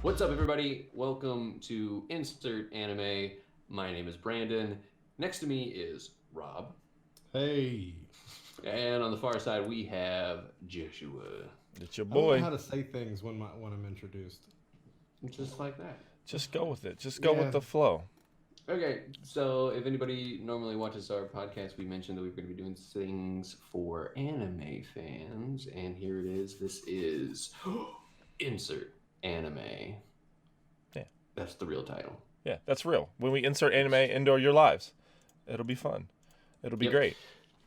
What's up, everybody? Welcome to Insert Anime. My name is Brandon. Next to me is Rob. Hey. And on the far side, we have Joshua. It's your I don't know boy. how to say things when I'm introduced. Just like that. Just go with it. Just go with the flow. Okay, so if anybody normally watches our podcast, we mentioned that we were going to be doing things for anime fans. And here it is. This is Insert Anime. Yeah. That's the real title. Yeah, that's real. When we insert anime into your lives, it'll be fun. It'll be great.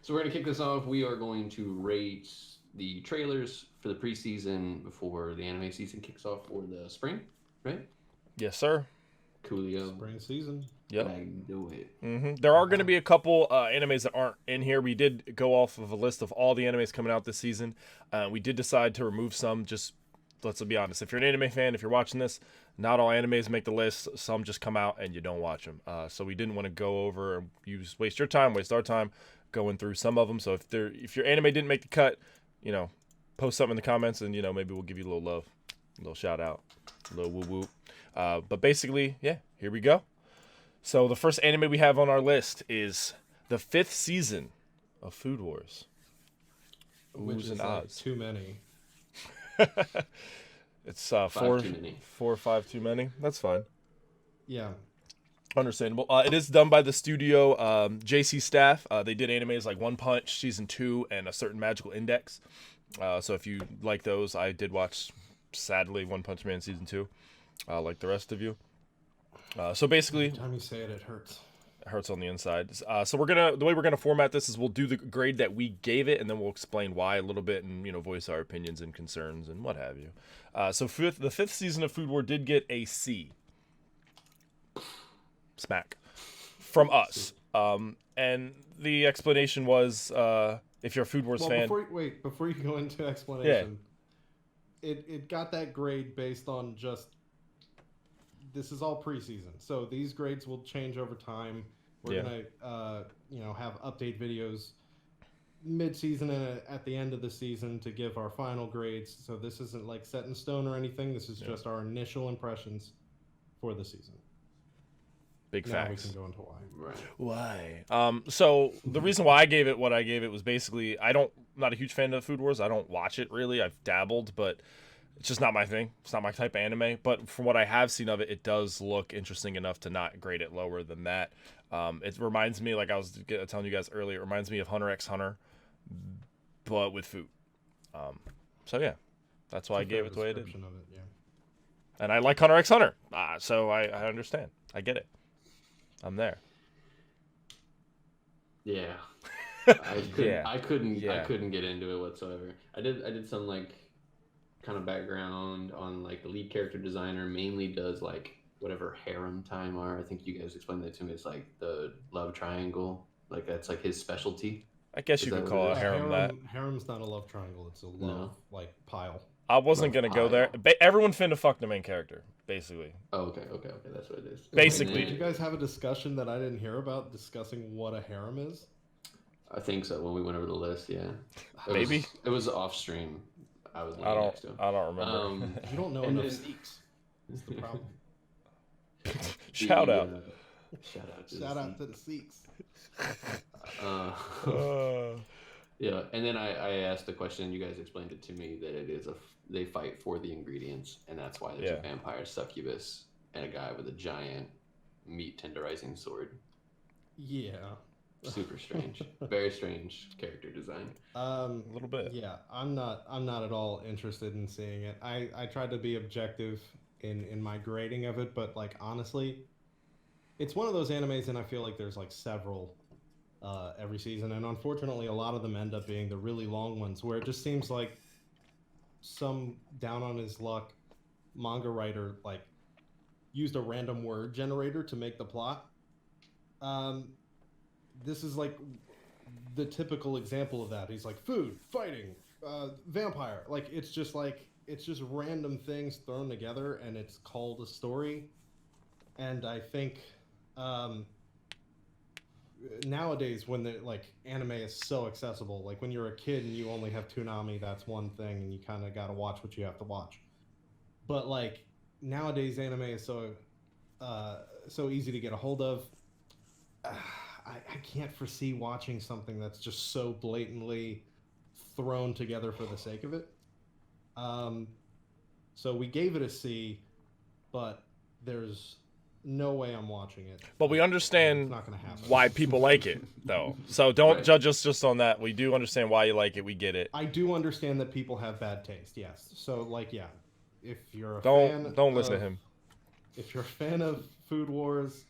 So we're going to kick this off. We are going to rate the trailers for the preseason before the anime season kicks off for the spring, right? Yes, sir. Coolio. Spring season. Yep. I do it. Mm-hmm. There are going to be a couple animes that aren't in here. We did go off of a list of all the animes coming out this season. We did decide to remove some. Just let's be honest. If you're an anime fan, if you're watching this, not all animes make the list. Some just come out and you don't watch them. So we didn't want to go over and waste your time, waste our time going through some of them. So if your anime didn't make the cut, post something in the comments and maybe we'll give you a little love, a little shout out, a little woo woo. But basically, yeah, here we go. So the first anime we have on our list is the 5th season of Food Wars. Which is and like odds. too many. It's Five 4 too many. 4 or 5 too many. That's fine. Yeah. Understandable. It is done by the studio JC Staff. They did animes like One Punch Season 2 and A Certain Magical Index. So if you like those, I did watch, sadly, One Punch Man Season 2, like the rest of you. So basically, Every time you say it, it hurts. it hurts on the inside. So the way we're gonna format this is we'll do the grade that we gave it, and then we'll explain why a little bit, and voice our opinions and concerns and what have you. So the 5th season of Food War did get a C. Smack from us. And the explanation was, if you're a Food Wars fan. Before you go into explanation, it got that grade based on just. This is all preseason, so these grades will change over time. We're gonna, have update videos mid-season and at the end of the season to give our final grades. So this isn't like set in stone or anything. This is just our initial impressions for the season. Big facts. Now we can go into why. Right. Why? So the reason why I gave it what I gave it was basically not a huge fan of Food Wars. I don't watch it really. I've dabbled, but it's just not my thing. It's not my type of anime. But from what I have seen of it, it does look interesting enough to not grade it lower than that. It reminds me, like I was telling you guys earlier, it reminds me of Hunter x Hunter, but with food. So yeah, that's why I gave it the way I did. And I like Hunter x Hunter, so I understand. I get it. I'm there. Yeah. I couldn't Yeah. get into it whatsoever. I did some like kind of background on like the lead character designer mainly does like whatever harem time are. I think you guys explained that to me. It's like the love triangle. Like that's like his specialty. I guess you could call a harem that. Harem's not a love triangle. It's a love pile. I wasn't going to go there. Everyone finna fuck the main character, basically. Oh, okay. That's what it is. Basically. Did you guys have a discussion that I didn't hear about discussing what a harem is? I think so when we went over the list, yeah. Maybe. It was off stream. I don't remember. You don't know enough Sikhs. That's the problem. Shout out. Shout out to the Sikhs. Yeah, and then I asked the question. You guys explained it to me that it is they fight for the ingredients, and that's why there's a vampire succubus and a guy with a giant meat tenderizing sword. Yeah. Super strange. Very strange character design. A little bit. Yeah, I'm not at all interested in seeing it. I tried to be objective in my grading of it, but like honestly, it's one of those animes, and I feel like there's like several every season, and unfortunately a lot of them end up being the really long ones where it just seems like some down on his luck manga writer like used a random word generator to make the plot. This is like the typical example of that. He's like food, fighting, vampire. Like it's just random things thrown together, and it's called a story. And I think nowadays, when the like anime is so accessible, like when you're a kid and you only have Toonami, that's one thing, and you kind of got to watch what you have to watch. But like nowadays anime is so easy to get a hold of. I can't foresee watching something that's just so blatantly thrown together for the sake of it. So we gave it a C, but there's no way I'm watching it. But we understand It's not gonna happen. why people like it, though. So don't Right. judge us just on that. We do understand why you like it. We get it. I do understand that people have bad taste, yes. So, like, yeah, if you're a Don't listen to him. If you're a fan of Food Wars,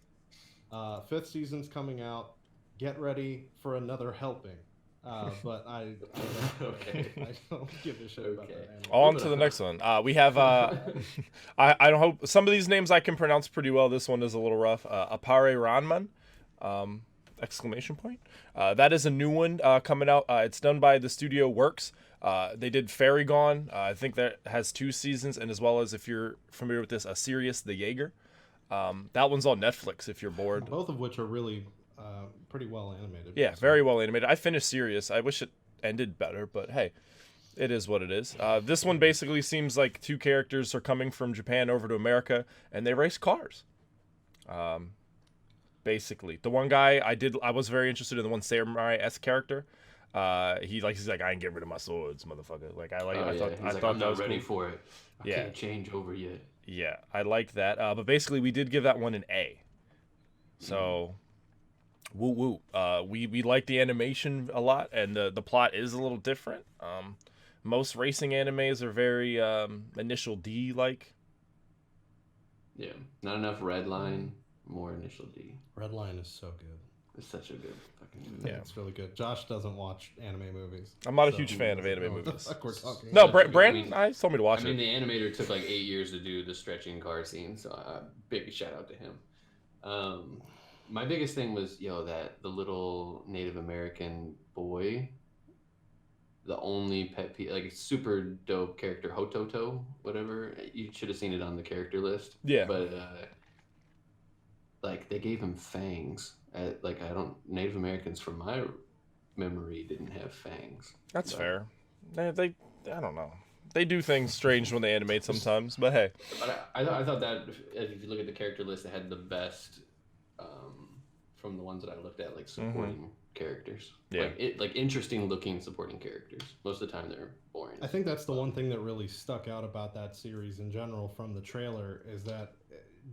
5th season's coming out. Get ready for another helping. But I don't give a shit about that anime. On to the next one. We have I don't hope some of these names I can pronounce pretty well. This one is a little rough. Appare-Ranman. Exclamation point. That is a new one coming out. It's done by the studio Works. They did Fairy Gone. I think that has 2 seasons, and as well as, if you're familiar with this, Sirius the Jaeger. That one's on Netflix if you're bored. Both of which are really pretty well animated. Yeah, very well animated. I finished Sirius. I wish it ended better, but hey, it is what it is. This one basically seems like 2 characters are coming from Japan over to America, and they race cars. Basically, the one guy I was very interested in the one samurai-esque character. He's like, I ain't getting rid of my swords, motherfucker. Like I thought I'm that not was ready cool. for it. I can't change over yet. Yeah, I like that. But basically, we did give that one an A. So, woo woo. We like the animation a lot, and the plot is a little different. Most racing animes are very initial D like. Yeah, not enough red line, more initial D. Red Line is so good. It's such a good fucking movie. Yeah. It's really good. Josh doesn't watch anime movies. I'm not a so huge he fan of doesn't anime know what the movies. fuck we're talking No, about. Brandon, I told me to watch I mean, it. the animator took like 8 years to do the stretching car scene, so big shout out to him. My biggest thing was, the little Native American boy, the only pet peeve, like super dope character, Hototo, whatever. You should have seen it on the character list. Yeah. But like they gave him fangs. Native Americans from my memory didn't have fangs. That's fair. They I don't know. They do things strange when they animate sometimes, but hey. But I thought that if you look at the character list, it had the best from the ones that I looked at, like supporting characters. Yeah. Like interesting looking supporting characters. Most of the time they're boring. I think that's the one thing that really stuck out about that series in general from the trailer is that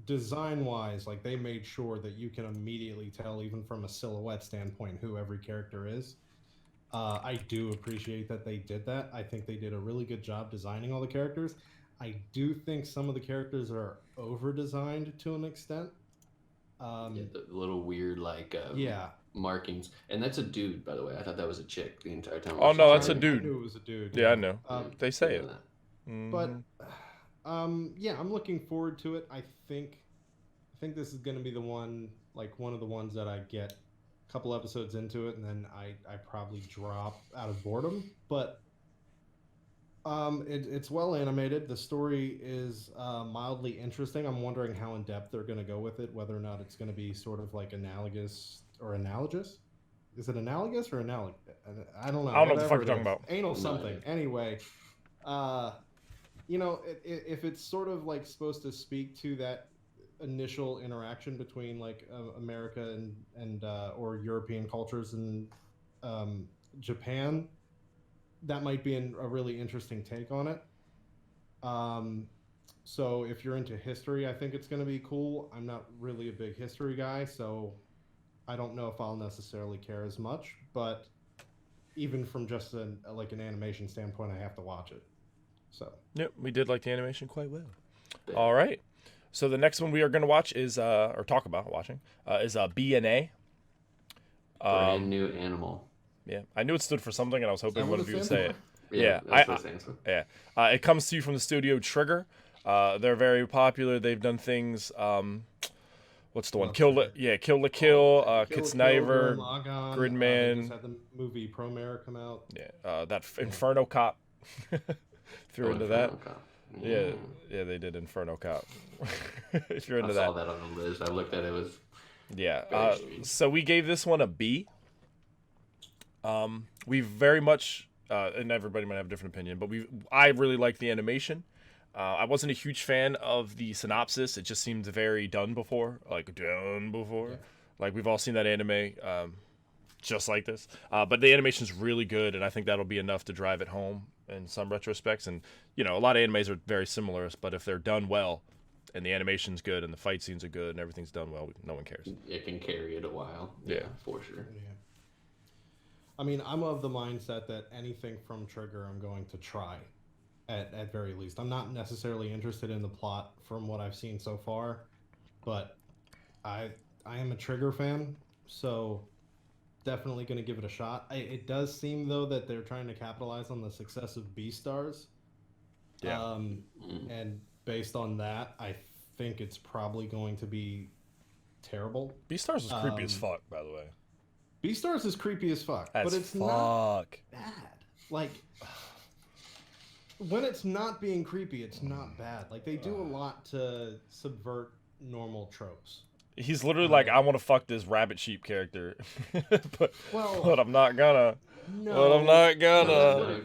design-wise, like they made sure that you can immediately tell, even from a silhouette standpoint, who every character is. I do appreciate that they did that. I think they did a really good job designing all the characters. I do think some of the characters are over-designed to an extent. The little weird markings, and that's a dude, by the way. I thought that was a chick the entire time. Oh no, that's a I dude. knew it was a dude. Yeah, I know. They say it. But yeah, I'm looking forward to it. I think this is going to be the one, like one of the ones that I get a couple episodes into it, and then I probably drop out of boredom. But it's well animated. The story is mildly interesting. I'm wondering how in depth they're going to go with it. Whether or not it's going to be sort of like analogous. Is it analogous or analogous? I don't know. I don't know what the fuck you're talking about. Anal something. Anyway, if it's sort of like supposed to speak to that initial interaction between like America and or European cultures and Japan, that might be a really interesting take on it. So if you're into history, I think it's going to be cool. I'm not really a big history guy, so I don't know if I'll necessarily care as much, but even from just an animation standpoint, I have to watch it. So. Yep, we did like the animation quite well. All right. So the next one we are going to watch is, or talk about watching, is BNA. Brand new animal. Yeah, I knew it stood for something, and I was hoping one of you would say it. Yeah, it comes to you from the studio Trigger. They're very popular. They've done things. What's the one? Kill la Kill, Kitsniver, Gridman. Just had the movie Promare come out. Yeah, that Inferno Cop. If you're into that. Cop. Yeah, they did Inferno Cop. If you're into I saw that on the list. I looked at it. It was so we gave this one a B. We very much, and everybody might have a different opinion, but I really like the animation. I wasn't a huge fan of the synopsis. It just seemed very done before. Yeah. Like we've all seen that anime just like this. But the animation's really good, and I think that'll be enough to drive it home in some retrospects. And, you know, a lot of animes are very similar, but if they're done well, and the animation's good, and the fight scenes are good, and everything's done well, no one cares. It can carry it a while. Yeah. For sure. Yeah. I mean, I'm of the mindset that anything from Trigger I'm going to try, at very least. I'm not necessarily interested in the plot from what I've seen so far, but I am a Trigger fan, so definitely going to give it a shot. It does seem, though, that they're trying to capitalize on the success of Beastars. Yeah. And based on that, I think it's probably going to be terrible. Beastars is creepy as fuck, by the way. Beastars is creepy as fuck, but it's fuck. not bad. Like, when it's not being creepy, it's not bad. Like, they do a lot to subvert normal tropes. He's literally like, I want to fuck this rabbit sheep character, but I'm not gonna. No. But I'm not gonna.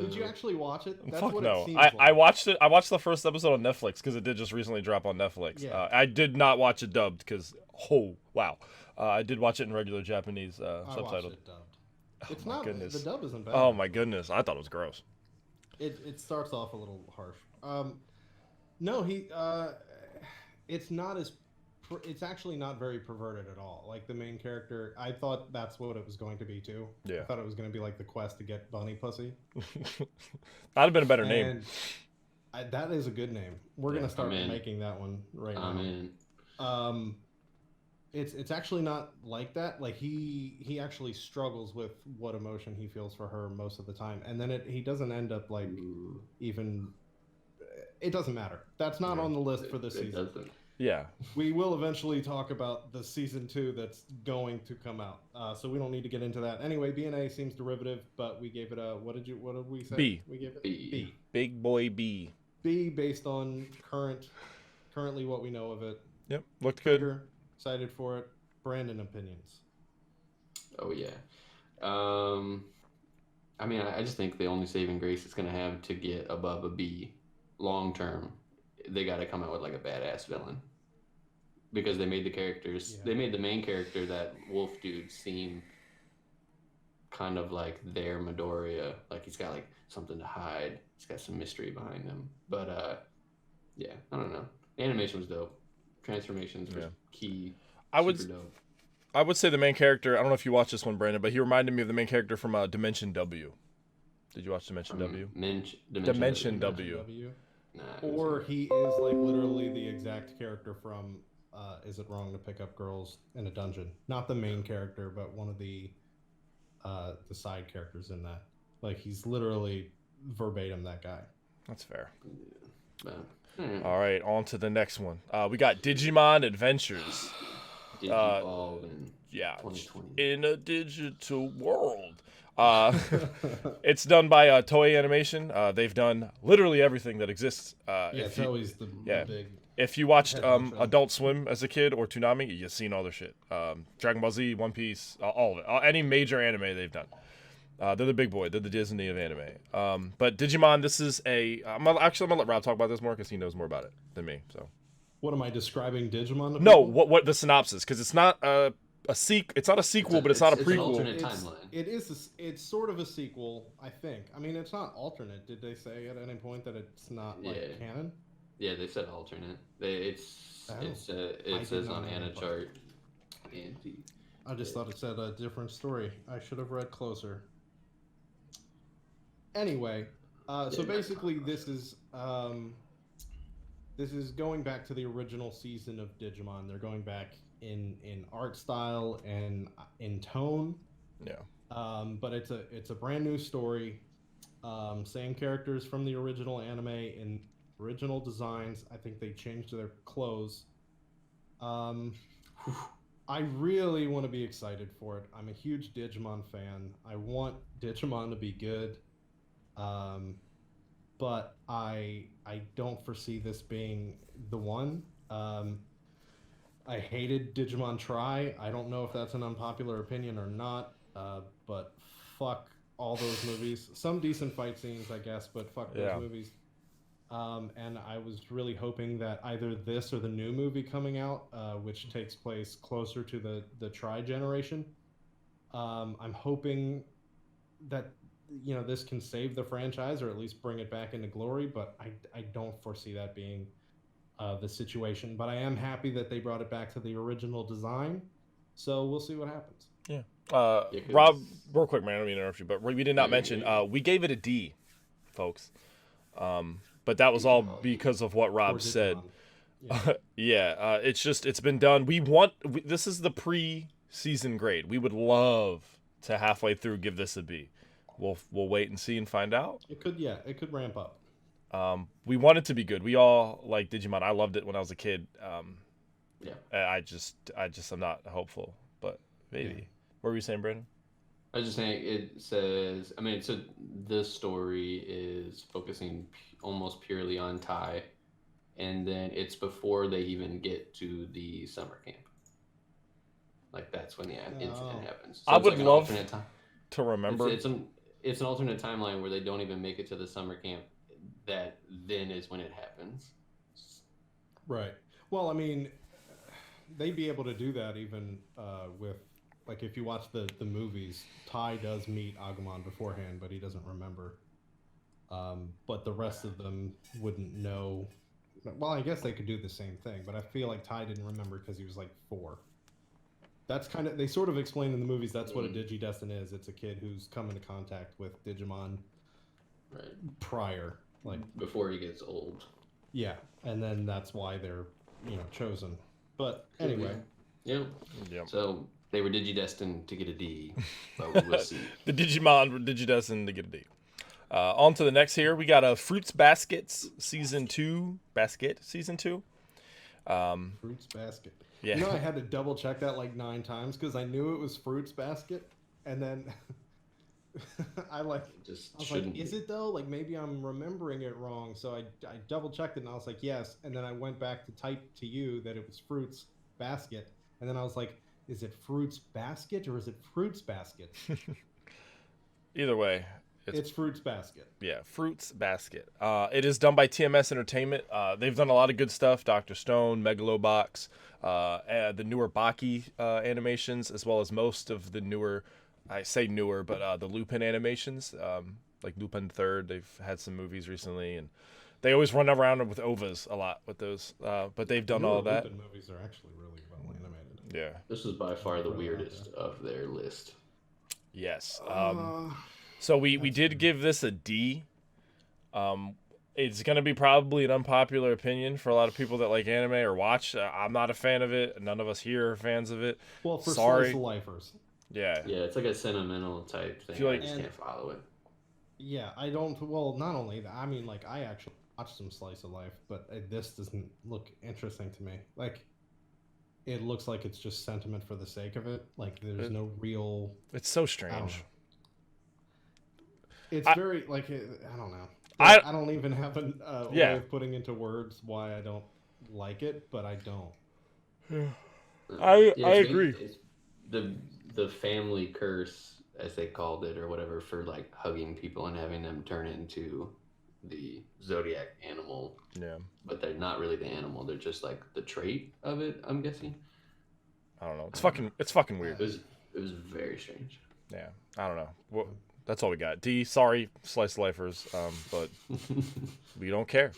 Did you actually watch it? That's Fuck what no. it seems like. I watched it. I watched the first episode on Netflix because it did just recently drop on Netflix. Yeah. I did not watch it dubbed because, oh, wow. I did watch it in regular Japanese I watched subtitled. it dubbed. Oh It's my not. goodness. The dub isn't bad. Oh my goodness. I thought it was gross. It starts off a little harsh. No, it's not as. It's actually not very perverted at all. Like, the main character, I thought that's what it was going to be too. Yeah. I thought it was going to be like the quest to get bunny pussy. That'd have been a better name. That is a good name. We're Yeah, gonna start I'm in. making that one right now. I'm in. It's actually not like that. Like, he actually struggles with what emotion he feels for her most of the time, and then he doesn't end up like even. It doesn't matter. That's not on the list for this season. Doesn't. Yeah. We will eventually talk about the season 2 that's going to come out. So we don't need to get into that. Anyway, BNA seems derivative, but we gave it a what did we say? B. We gave it B. Big boy B. B based on currently what we know of it. Yep. Looked good. Trigger, excited for it. Brandon opinions. Oh yeah. I mean, I just think the only saving grace it's gonna have to get above a B, long term, they got to come out with like a badass villain. Because they made the characters, they made the main character, that wolf dude, seem kind of like their Midoriya. Like, he's got like something to hide. He's got some mystery behind him. But yeah, I don't know. Animation was dope. Transformations were key. Super dope. I would say the main character, I don't know if you watched this one, Brandon, but he reminded me of the main character from Dimension W. Did you watch Dimension W? Dimension W. Nah, Or he is like literally the exact character from Is It Wrong to Pick Up Girls in a Dungeon? Not the main character, but one of the side characters in that. Like, he's literally verbatim that guy. That's fair. Yeah. All right, on to the next one. We got Digimon Adventures. Digivolve in Yeah, 2020. in a digital world. It's done by Toei Animation. They've done literally everything that exists. It's always the big. If you watched head honcho. Adult Swim as a kid or Toonami, you've seen all their shit. Dragon Ball Z, One Piece, all of it. Any major anime they've done. They're the big boy. They're the Disney of anime. But Digimon, this is I'm gonna let Rob talk about this more because he knows more about it than me. So. What am I describing Digimon? No, what the synopsis? Because it's not it's not a sequel, but it's not a An prequel. alternate timeline. It's sort of a sequel, I think. I mean, it's not alternate. Did they say at any point that it's not like canon? Yeah, they said alternate. It says on Anna chart. I just thought it said a different story. I should have read closer. Anyway, so basically this is going back to the original season of Digimon. They're going back in art style and in tone. Yeah. But it's a brand new story. Same characters from the original anime in original designs. I think they changed their clothes. I really want to be excited for it. I'm a huge Digimon fan. I want Digimon to be good. But I don't foresee this being the one. I hated Digimon Try. I don't know if that's an unpopular opinion or not, but fuck all those movies. Some decent fight scenes, I guess, but fuck those movies. And I was really hoping that either this or the new movie coming out, which takes place closer to the Tri generation. I'm hoping that this can save the franchise or at least bring it back into glory, but I don't foresee that being the situation. But I am happy that they brought it back to the original design, so we'll see what happens. Yeah. Yeah, 'cause- Rob, real quick, man, I don't mean to interrupt you, but we did not No, mention you're we gave it a D, folks. But that was all because of what Rob Or said. Digimon. Yeah, it's been done. This is the pre-season grade. We would love to halfway through give this a B. We'll wait and see and find out. It could ramp up. We want it to be good. We all like Digimon. I loved it when I was a kid. Yeah. I'm not hopeful, but maybe. Yeah. What were you saying, Brandon? I was just saying, it says, I mean, so this story is focusing almost purely on Tai, and then it's before they even get to the summer camp. Like, that's when the incident happens. So I it's would like an love alternate time. to remember. It's an alternate timeline where they don't even make it to the summer camp. That then is when it happens. Right. Well, I mean, they'd be able to do that even with, like, if you watch the movies, Tai does meet Agumon beforehand, but he doesn't remember. But the rest of them wouldn't know. Well, I guess they could do the same thing, but I feel like Tai didn't remember because he was like 4. That's kind of, they sort of explain in the movies that's what a Digidestin is. It's a kid who's come into contact with Digimon prior. Like, before he gets old. Yeah, and then that's why they're, chosen. But anyway. Yeah. Yep. So they were Digidestined to get a D, but we will see. The Digimon were Digidestined to get a D. On to the next here. We got a Fruits Baskets Season 2. Season 2. Fruits Basket. Yeah. I had to double check that like 9 times because I knew it was Fruits Basket, and then I was like, is it though? Like, maybe I'm remembering it wrong. So I double checked it, and I was like, yes. And then I went back to type to you that it was Fruits Basket, and then I was like, is it Fruits Basket or is it Fruits Basket? Either way, it's Fruits Basket. Yeah, Fruits Basket. It is done by TMS Entertainment. They've done a lot of good stuff. Dr. Stone, Megalobox, the newer Baki animations, as well as most of the newer, I say newer, but the Lupin animations, like Lupin III. They've had some movies recently, and they always run around with OVAs a lot with those. But they've done all that. Lupin movies are actually really well animated. Yeah. This is by far the weirdest of their list. Yes. So we did give this a D. It's going to be probably an unpopular opinion for a lot of people that like anime or watch. I'm not a fan of it. None of us here are fans of it. Well, for Sorry. slice of lifers. Yeah. Yeah, it's like a sentimental type thing. I just can't follow it. Yeah, I don't. Well, not only that. I mean, like, I actually watched some slice of life, but this doesn't look interesting to me. Like, it looks like it's just sentiment for the sake of it. Like, there's no real. It's so strange. It's very like I don't know. I don't even have a way of putting into words why I don't like it, but I don't. I agree. It's the family curse, as they called it, or whatever, for like hugging people and having them turn into the zodiac animal. Yeah. But they're not really the animal. They're just like the trait of it, I'm guessing. I don't know. It's fucking weird. It was very strange. Yeah. I don't know. Well, that's all we got. D, sorry, slice lifers, but we don't care.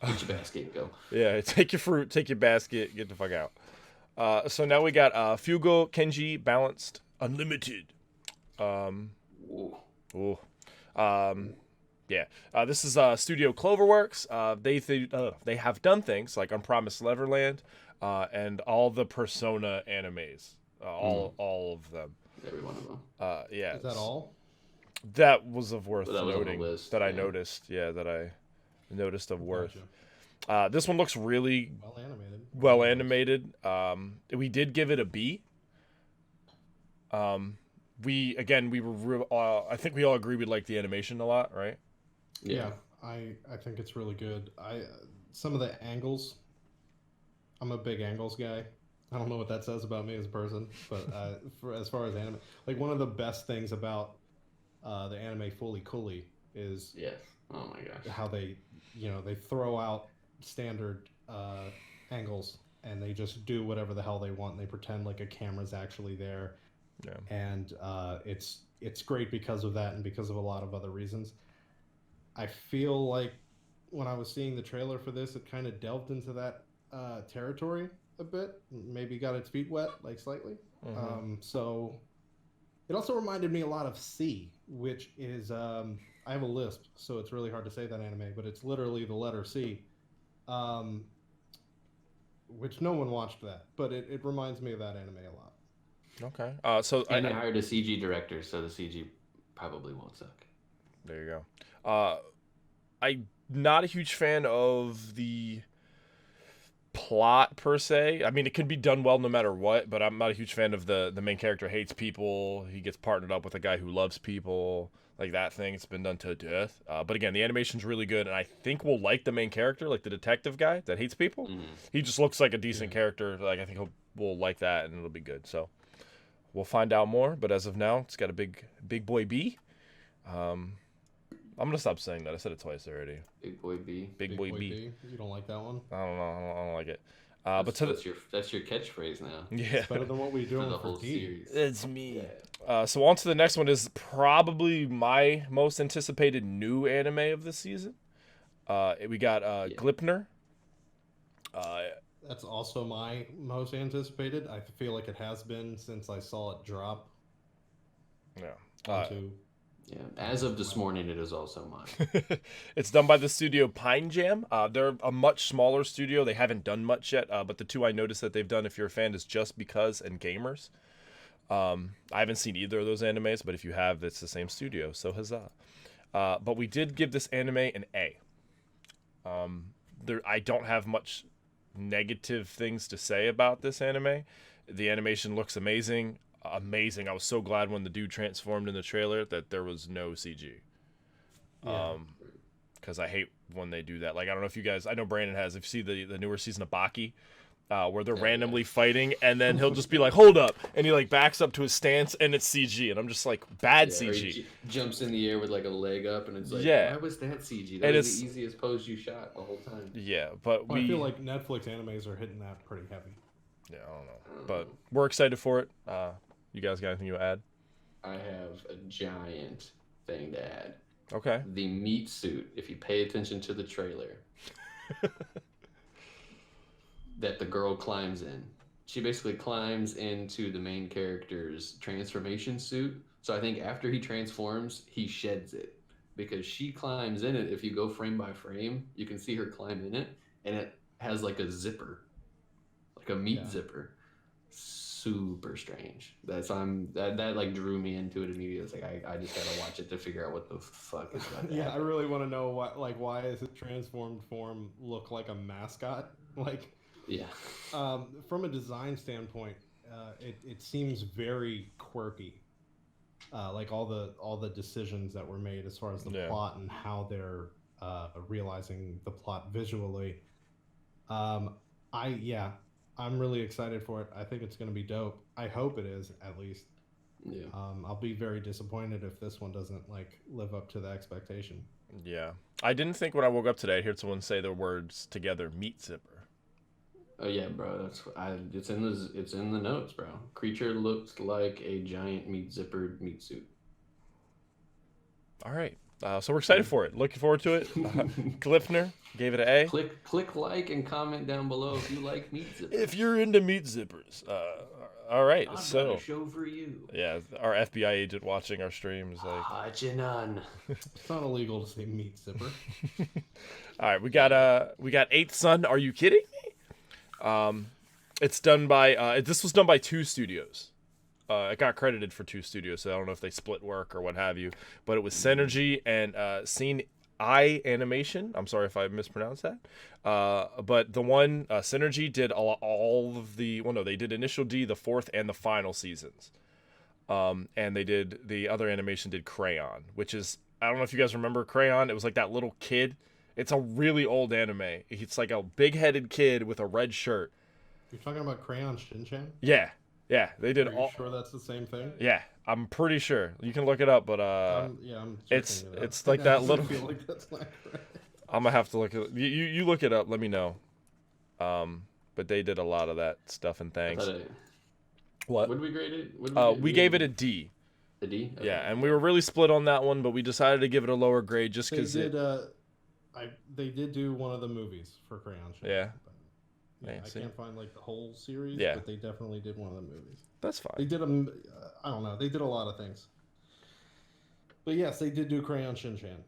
Get your basket and go. Yeah, take your fruit, take your basket, get the fuck out. So now we got Fugou Keiji Balanced Unlimited. Yeah. This is Studio Cloverworks. They have done things like Unpromised Neverland, and all the Persona animes, all of them. Every one of them. Yeah. Is that all? That was of worth That was on the noting. list, that I yeah. noticed. Yeah, that I noticed of worth. Gotcha. This one looks really Well animated. We did give it a B. I think we all agree we like the animation a lot, right? Yeah, I think it's really good. Some of the angles. I'm a big angles guy. I don't know what that says about me as a person, but as far as anime, like one of the best things about the anime Fully Cooley is Oh my gosh. How they, they throw out standard angles and they just do whatever the hell they want. And they pretend like a camera's actually there. Yeah. And it's great because of that and because of a lot of other reasons. I feel like when I was seeing the trailer for this, it kind of delved into that territory a bit. Maybe got its feet wet, like slightly. So it also reminded me a lot of C, which is I have a lisp, so it's really hard to say that anime, but it's literally the letter C, which no one watched that, but it reminds me of that anime a lot. Okay. So and they hired a CG director, so the CG probably won't suck. There you go. I'm not a huge fan of the plot per se. I mean, it can be done well no matter what, but I'm not a huge fan of the main character hates people. He gets partnered up with a guy who loves people, like that thing. It's been done to death. But again, the animation's really good, and I think we'll like the main character, like the detective guy that hates people. He just looks like a decent character. Like I think we'll like that, and it'll be good. So we'll find out more. But as of now, it's got a big boy B. I'm gonna stop saying that. I said it twice already. Big boy B. Big boy B. You don't like that one? I don't know. I don't like it. That's your catchphrase now. Yeah. It's better than what we do for the for whole D. series. It's me. Yeah. So on to the next one is probably my most anticipated new anime of the season. We got Gleipnir. That's also my most anticipated. I feel like it has been since I saw it drop. Yeah. Onto Yeah, as of this morning, it is also mine. It's done by the studio Pine Jam. They're a much smaller studio. They haven't done much yet, but the two I noticed that they've done, if you're a fan, is Just Because and Gamers. I haven't seen either of those animes, but if you have, it's the same studio, so huzzah. But we did give this anime an A. I don't have much negative things to say about this anime. The animation looks amazing. I was so glad when the dude transformed in the trailer that there was no CG. Because I hate when they do that. Like, I don't know if you guys, I know Brandon has, if you see the newer season of Baki, where they're randomly fighting, and then he'll just be like, hold up, and he like backs up to his stance, and it's CG, and I'm just like, bad CG. He jumps in the air with like a leg up, and it's like, why was that CG? That and was the easiest pose you shot the whole time. Yeah, but I feel like Netflix animes are hitting that pretty heavy. Yeah, I don't know. But we're excited for it. You guys got anything to add? I have a giant thing to add. Okay. The meat suit, if you pay attention to the trailer, that the girl climbs in. She basically climbs into the main character's transformation suit. So I think after he transforms, he sheds it. Because she climbs in it. If you go frame by frame, you can see her climb in it. And it has like a zipper. Like a meat zipper. Super strange. That like drew me into it immediately. It's like I just gotta watch it to figure out what the fuck is about. Yeah, I really want to know why does it transformed form look like a mascot? Like, yeah. From a design standpoint, it seems very quirky. Like all the decisions that were made as far as the plot and how they're realizing the plot visually. I'm really excited for it. I think it's going to be dope. I hope it is, at least. Yeah. I'll be very disappointed if this one doesn't live up to the expectation. Yeah. I didn't think when I woke up today I heard someone say the words together, meat zipper. Oh yeah, bro. It's in the notes, bro. Creature looks like a giant zippered meat suit. All right. So we're excited for it. Looking forward to it. Glephnir gave it an A. Click like and comment down below if you like meat zippers. If you're into meat zippers. All right. I've so got a show for you. Yeah, our FBI agent watching our stream is like Hachinan. It's not illegal to say meat zipper. All right, we got Eighth Son. Are you kidding me? It's done by this was done by two studios. It got credited for two studios, so I don't know if they split work or what have you. But it was Synergy and Scene I Animation. I'm sorry if I mispronounced that. But the one Synergy did all of the. Well, no, they did Initial D, the fourth and the final seasons. And they did the other animation did Crayon, which is I don't know if you guys remember Crayon. It was like that little kid. It's a really old anime. It's like a big-headed kid with a red shirt. You're talking about Crayon Shin-chan? Yeah. Yeah, they did Are you sure that's the same thing? Yeah, I'm pretty sure you can look it up, but I'm it's checking it out. it's like I that just little. feel like that's not correct. I'm gonna have to look at you look it up. Let me know. But they did a lot of that stuff and things. What? What did we grade it? We gave it a D. A D? Okay. Yeah, and we were really split on that one, but we decided to give it a lower grade just because they did do one of the movies for Crayon Shin. Yeah. Yeah, I can't find like the whole series, Yeah. but they definitely did one of the movies. That's fine. They did I don't know. They did a lot of things. But yes, they did do Crayon Shin-chan.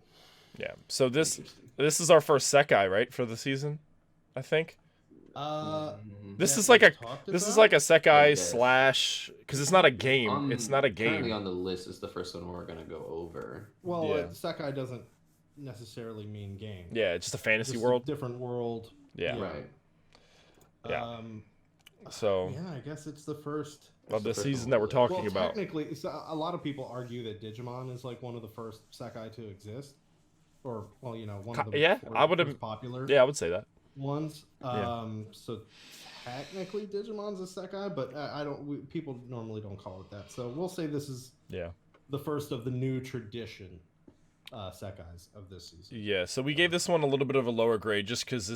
Yeah. So this is our first Sekai, right, for the season, I think. This is like a Sekai slash because it's not a game. It's not a game. Currently on the list is the first one we're gonna go over. Well, Sekai doesn't necessarily mean game. Yeah, it's just a fantasy just world. A different world. Yeah. Right. Yeah. So. Yeah, I guess it's the first of the season that we're talking about. Technically, a lot of people argue that Digimon is like one of the first Sekai to exist, or one of the most popular. Yeah, I would say that. Ones. So technically Digimon's a Sekai, but people normally don't call it that. So we'll say this is the first of the new tradition Sekais of this season. Yeah, so we gave this one a little bit of a lower grade just because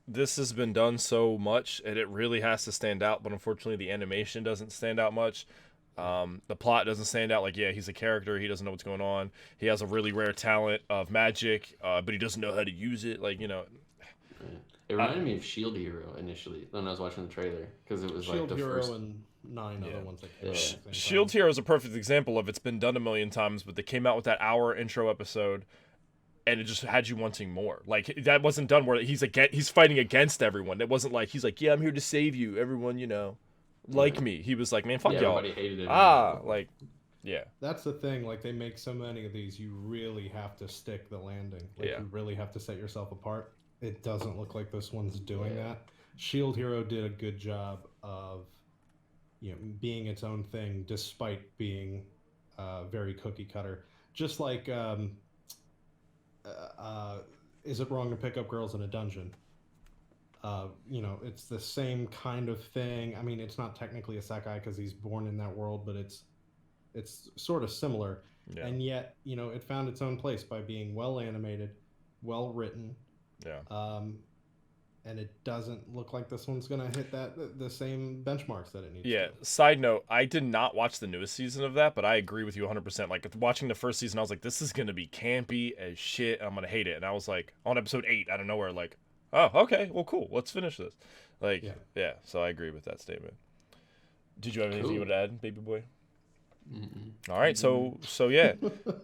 this has been done so much and it really has to stand out, but unfortunately the animation doesn't stand out much. The plot doesn't stand out. Like, yeah, he's a character, he doesn't know what's going on. He has a really rare talent of magic, but he doesn't know how to use it. Like, It reminded me of Shield Hero initially when I was watching the trailer because it was Shield like the Hero first. And 9 other ones that came out. Shield Hero is a perfect example of it's been done a million times, but they came out with that hour intro episode, and it just had you wanting more. Like that wasn't done where he's fighting against everyone. It wasn't like he's like, yeah, I'm here to save you, everyone, like me. He was like, man, fuck y'all. Everybody hated it. Like, yeah. That's the thing. Like they make so many of these, you really have to stick the landing. Like you really have to set yourself apart. It doesn't look like this one's doing that. Shield Hero did a good job of, being its own thing despite being very cookie cutter. Just like, is it wrong to pick up girls in a dungeon? It's the same kind of thing. I mean, it's not technically a Sekai because he's born in that world, but it's sort of similar. Yeah. And yet, it found its own place by being well animated, well written. Yeah. And it doesn't look like this one's gonna hit the same benchmarks that it needs. Yeah. to. Side note: I did not watch the newest season of that, but I agree with you 100%. Like watching the first season, I was like, "This is gonna be campy as shit. And I'm gonna hate it." And I was like, on episode 8, out of nowhere, like, "Oh, okay, well, cool. Let's finish this." Like, yeah. So I agree with that statement. Did you have anything you would add, baby boy? Mm-mm. All right, so yeah.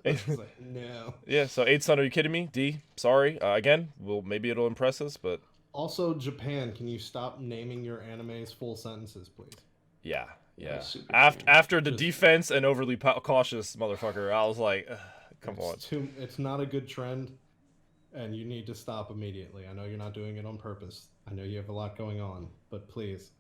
Like, no. Yeah, so 8 Sun, are you kidding me? D, sorry. Again, maybe it'll impress us, but also Japan, can you stop naming your animes full sentences, please? Yeah. After the defense and overly cautious motherfucker, I was like, come on. It's not a good trend, and you need to stop immediately. I know you're not doing it on purpose. I know you have a lot going on, but please,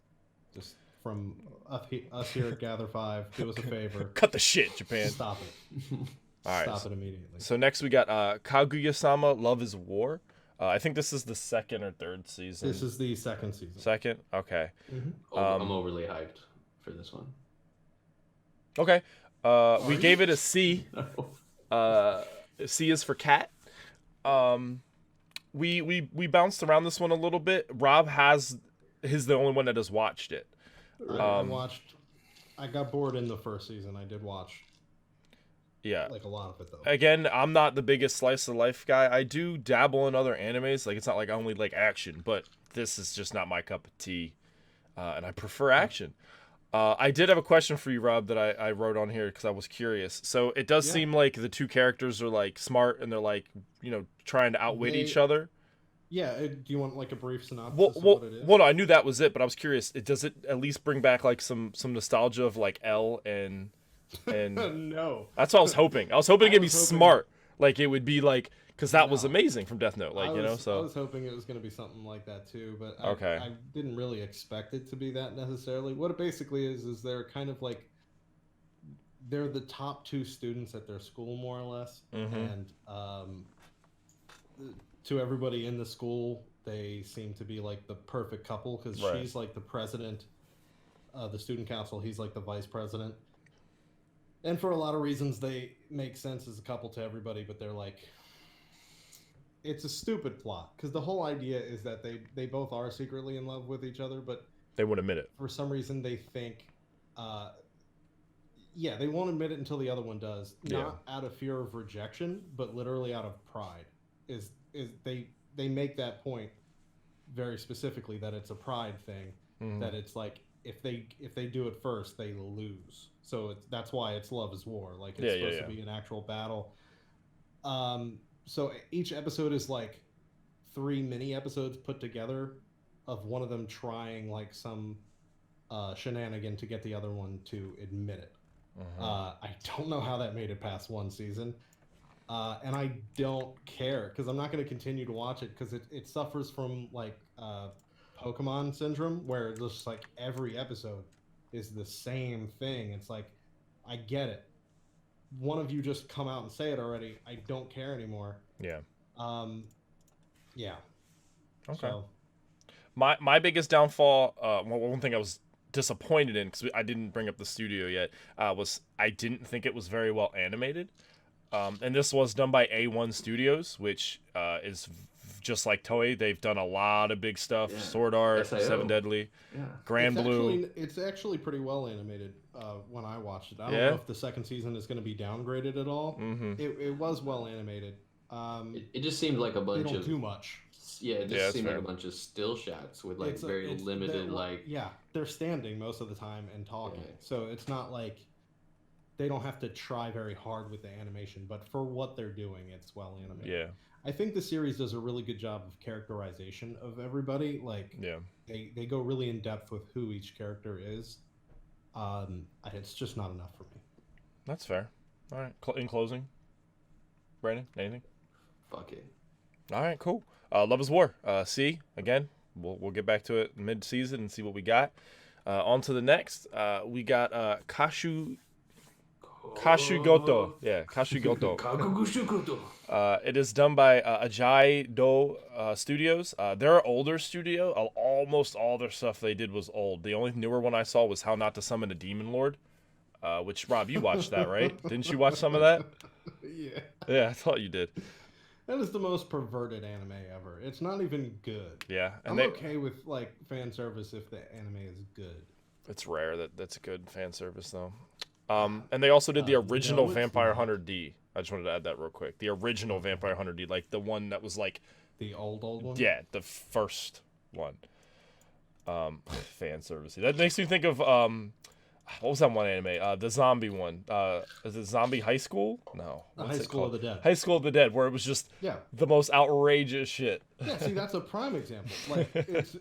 just from us here at Gather 5, do us a favor. Cut the shit, Japan. Stop it. All right. Stop it immediately. So next we got Kaguya-sama, Love is War. I think this is the second or third season. This is the second season. Second? Okay. Mm-hmm. I'm overly hyped for this one. Okay. We gave it a C. C is for cat. We bounced around this one a little bit. Rob he's the only one that has watched it. I got bored in the first season. I did watch. Yeah. Like a lot of it though. Again, I'm not the biggest slice of life guy. I do dabble in other animes. Like it's not like I only like action, but this is just not my cup of tea. And I prefer action. I did have a question for you, Rob, that I wrote on here because I was curious. So it does seem like the two characters are like smart and they're like, trying to outwit each other. Yeah, do you want like a brief synopsis of what it is? Well, no, I knew that was it, but I was curious. Does it at least bring back like some nostalgia of like L and no. That's what I was hoping. I was hoping it'd be smart. Like it would be like because that was amazing from Death Note. Like so I was hoping it was going to be something like that too, but I didn't really expect it to be that necessarily. What it basically is they're kind of like they're the top 2 students at their school more or less, and to everybody in the school, they seem to be like the perfect couple because she's like the president of the student council. He's like the vice president. And for a lot of reasons, they make sense as a couple to everybody, but they're like, it's a stupid plot because the whole idea is that they both are secretly in love with each other, but They won't admit it. for some reason they think, yeah, they won't admit it until the other one does, not out of fear of rejection, but literally out of pride. Is they make that point very specifically that it's a pride thing, that it's like if they do it first, they lose. So that's why it's love is war. Like it's supposed to be an actual battle. So each episode is like 3 mini episodes put together of one of them trying like some shenanigan to get the other one to admit it. I don't know how that made it past 1 season. And I don't care because I'm not going to continue to watch it because it suffers from like Pokemon syndrome where it's just like every episode is the same thing. It's like, I get it. One of you just come out and say it already. I don't care anymore. Yeah. Yeah. Okay. So. My biggest downfall, one thing I was disappointed in because I didn't bring up the studio yet, was I didn't think it was very well animated. And this was done by A1 Studios, which is just like Toei. They've done a lot of big stuff. Sword Art, SIO. Seven Deadly, Grand Blue. It's actually pretty well animated when I watched it. I don't know if the second season is going to be downgraded at all. It was well animated. It just seemed like a bunch they don't of do much. Yeah, it just seemed like a bunch of still shots with like very limited like. Yeah, they're standing most of the time and talking, so it's not like they don't have to try very hard with the animation. But for what they're doing, it's well animated. Yeah, I think the series does a really good job of characterization of everybody. Like, they go really in depth with who each character is. It's just not enough for me. That's fair. All right. In closing, Brandon, anything? Fuck it. All right, cool. Love is War. See, again, we'll get back to it mid-season and see what we got. On to the next. We got Kakushigoto. Yeah, Kakushigoto. Kakushigoto. It is done by Ajay Do Studios. They're an older studio. Almost all their stuff they did was old. The only newer one I saw was How Not to Summon a Demon Lord, which, Rob, you watched that, right? Didn't you watch some of that? Yeah. Yeah, I thought you did. That is the most perverted anime ever. It's not even good. Yeah. And I'm okay with like fan service if the anime is good. It's rare that's good fan service though. And they also did the original Vampire Hunter D. I just wanted to add that real quick. The original Vampire Hunter D, like the one that was like the old one? Yeah, the first one. Fan service. That makes me think of what was that one anime? The zombie one. Is it Zombie High School? No. High School of the Dead. High School of the Dead, where it was just the most outrageous shit. Yeah, see, that's a prime example. Like, it's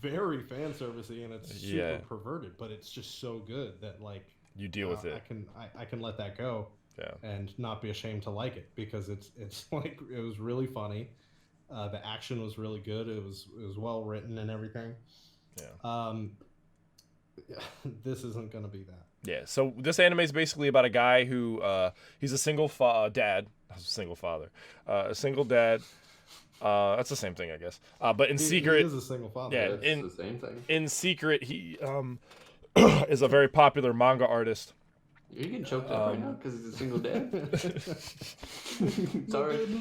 very fan servicey and it's super perverted, but it's just so good that like you deal with it. I can let that go. Yeah. And not be ashamed to like it because it's like it was really funny. The action was really good. It was well written and everything. Yeah. This isn't gonna be that. Yeah, so this anime is basically about a guy who he's a single dad, a single father, a single dad. That's the same thing, I guess. But in secret, he is a single father. Yeah, it's the same thing. In secret, he is a very popular manga artist. You're getting choked up right now because he's a single dad. Sorry. We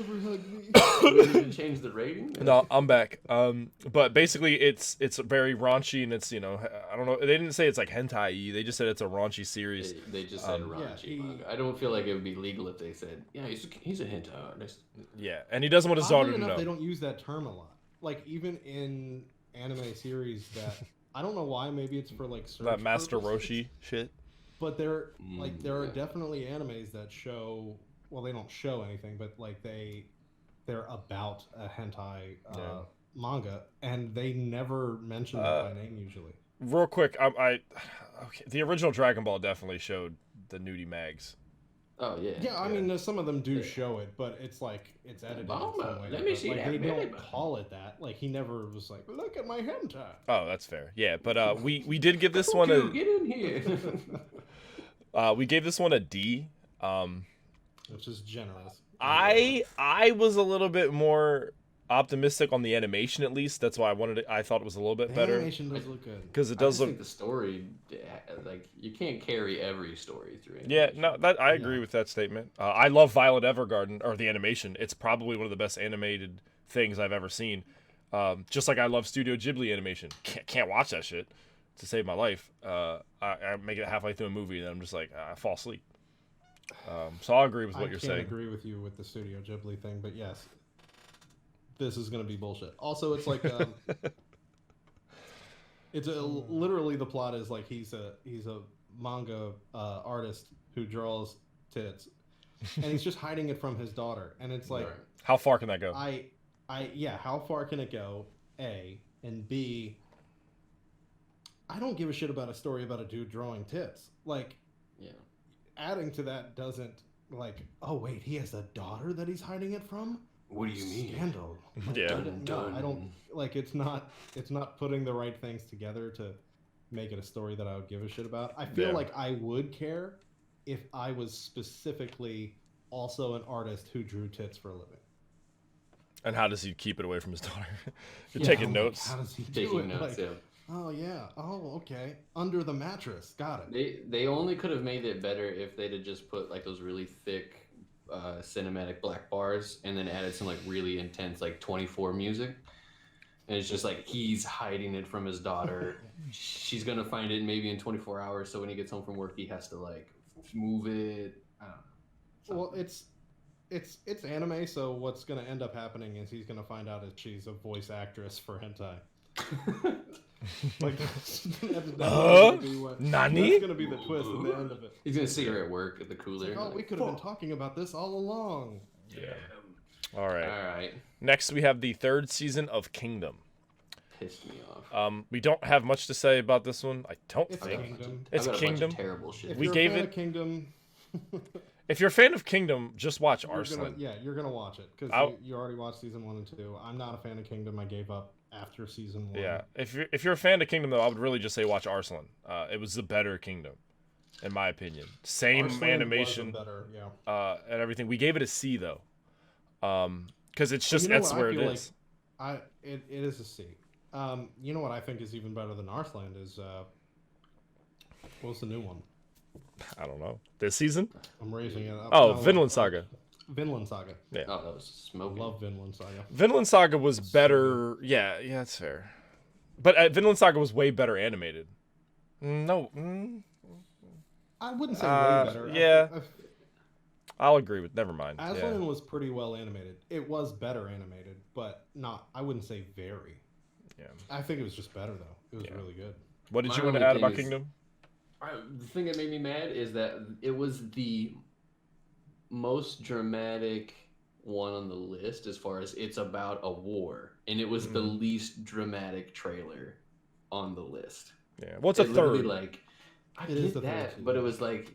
need to change the rating. No, I'm back. But basically, it's very raunchy, and it's I don't know. They didn't say it's like hentai. They just said it's a raunchy series. They just said raunchy. I don't feel like it would be legal if they said, yeah, he's a hentai artist. Yeah, and he doesn't want his daughter to know. They don't use that term a lot. Like even in anime series that I don't know why. Maybe it's for like search that Master purposes. Roshi shit. But there are definitely animes that show. Well, they don't show anything, but like they're about a hentai manga, and they never mention that by name usually. Real quick, okay, the original Dragon Ball definitely showed the nudie mags. Oh yeah. Yeah, I mean, some of them do show it, but it's like it's edited in some way. Let me see like, that. They don't call it that. Like he never was like, look at my hentai. Oh, that's fair. Yeah, but we did give this one a. Get in here. We gave this one a D, which is generous. I was a little bit more optimistic on the animation at least. That's why I thought it was a little bit The better animation does look good. because it I does just look. think the story, like, you can't carry every story through. Yeah, animation. no, that I agree with that statement. I love Violet Evergarden, or the animation. It's probably one of the best animated things I've ever seen. Just like I love Studio Ghibli animation. Can't watch that shit to save my life. I make it halfway through a movie and I'm just like, I fall asleep. So I'll agree with what you're saying. I can't agree with you with the Studio Ghibli thing, but yes, this is going to be bullshit. Also, it's like, literally the plot is like he's a manga artist who draws tits, and he's just hiding it from his daughter, and it's like, how far can that go? Yeah, how far can it go? A, and B, I don't give a shit about a story about a dude drawing tits. Like, yeah. Adding to that doesn't, like, oh wait, he has a daughter that he's hiding it from? What do you mean? Scandal. Like, Yeah. I don't like, it's not putting the right things together to make it a story that I would give a shit about. I feel like I would care if I was specifically also an artist who drew tits for a living. And how does he keep it away from his daughter? You're taking notes. How does he do Taking it? notes, Like, yeah. oh yeah. Oh, okay. Under the mattress. Got it. They only could have made it better if they'd have just put like those really thick cinematic black bars and then added some like really intense like 24 music. And it's just like he's hiding it from his daughter. She's gonna find it maybe in 24 hours. So when he gets home from work, he has to like move it. I don't know. Well, it's anime, so what's gonna end up happening is he's gonna find out that she's a voice actress for hentai. Like that's gonna be Nani? That's gonna be the twist at the end of it. He's gonna see her at work at the It's cooler. like, oh, we could have been talking about this all along. Yeah. All right. All right. Next, we have the third season of Kingdom. Pissed me off. We don't have much to say about this one. I don't It's think. Kingdom. It's I've got a bunch Kingdom. of terrible shit. If We you're gave a fan it- of Kingdom. If you're a fan of Kingdom, just watch You're Arslan. you're gonna watch it because I'll- you already watched season 1 and 2. I'm not a fan of Kingdom. I gave up after season 1. Yeah. If you're a fan of Kingdom, though, I would really just say watch Arslan. It was the better Kingdom, in my opinion. Same Arslan animation, was better, yeah. and everything. We gave it a C though, because it's just You know that's what I where it feel is. It is a C. You know what I think is even better than Arslan is what's the new one? I don't know. This season? I'm raising it up. Oh, No, Vinland Saga. Vinland Saga. Yeah. Oh, that was I smoking. love Vinland Saga. Vinland Saga was better. Yeah, that's fair. But Vinland Saga was way better animated. No. I wouldn't say way better. yeah. I'll agree with. Never mind. Aslan was pretty well animated. It was better animated, but not. I wouldn't say very. Yeah. I think it was just better though. It was Yeah. really good. What did My you want to only add thing about is- Kingdom? The thing that made me mad is that it was the most dramatic one on the list as far as it's about a war, and it was the least dramatic trailer on the list. Yeah. What's a It literally, third? like, I It is get the third that, season. but it was like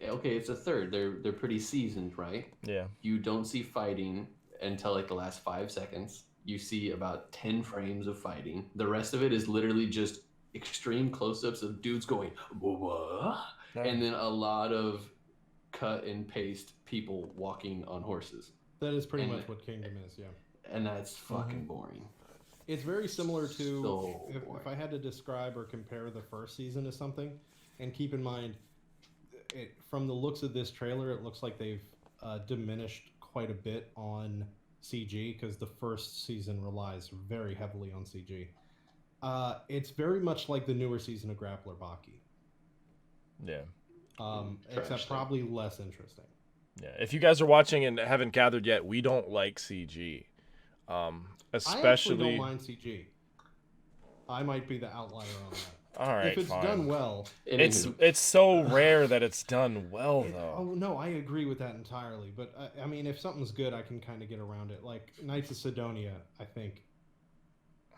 okay, it's a third. They're pretty seasoned, right? Yeah. You don't see fighting until like the last 5 seconds. You see about 10 frames of fighting. The rest of it is literally just extreme close-ups of dudes going what, and then a lot of cut and paste people walking on horses, That is pretty And- much what Kingdom is. Yeah. and that's fucking boring. It's very similar to So if boring. I had to describe or compare the first season to something, and keep in mind, from the looks of this trailer, it looks like they've diminished quite a bit on CG because the first season relies very heavily on CG. It's very much like the newer season of Grappler Baki, Yeah. except Trash probably less interesting. Yeah. If you guys are watching and haven't gathered yet, we don't like CG. I actually Especially. don't mind CG. I might be the outlier on that. All right. If it's fine. done well, It's so rare that it's done well though. oh no, I agree with that entirely. But I mean, if something's good, I can kind of get around it. Like Knights of Sidonia, I think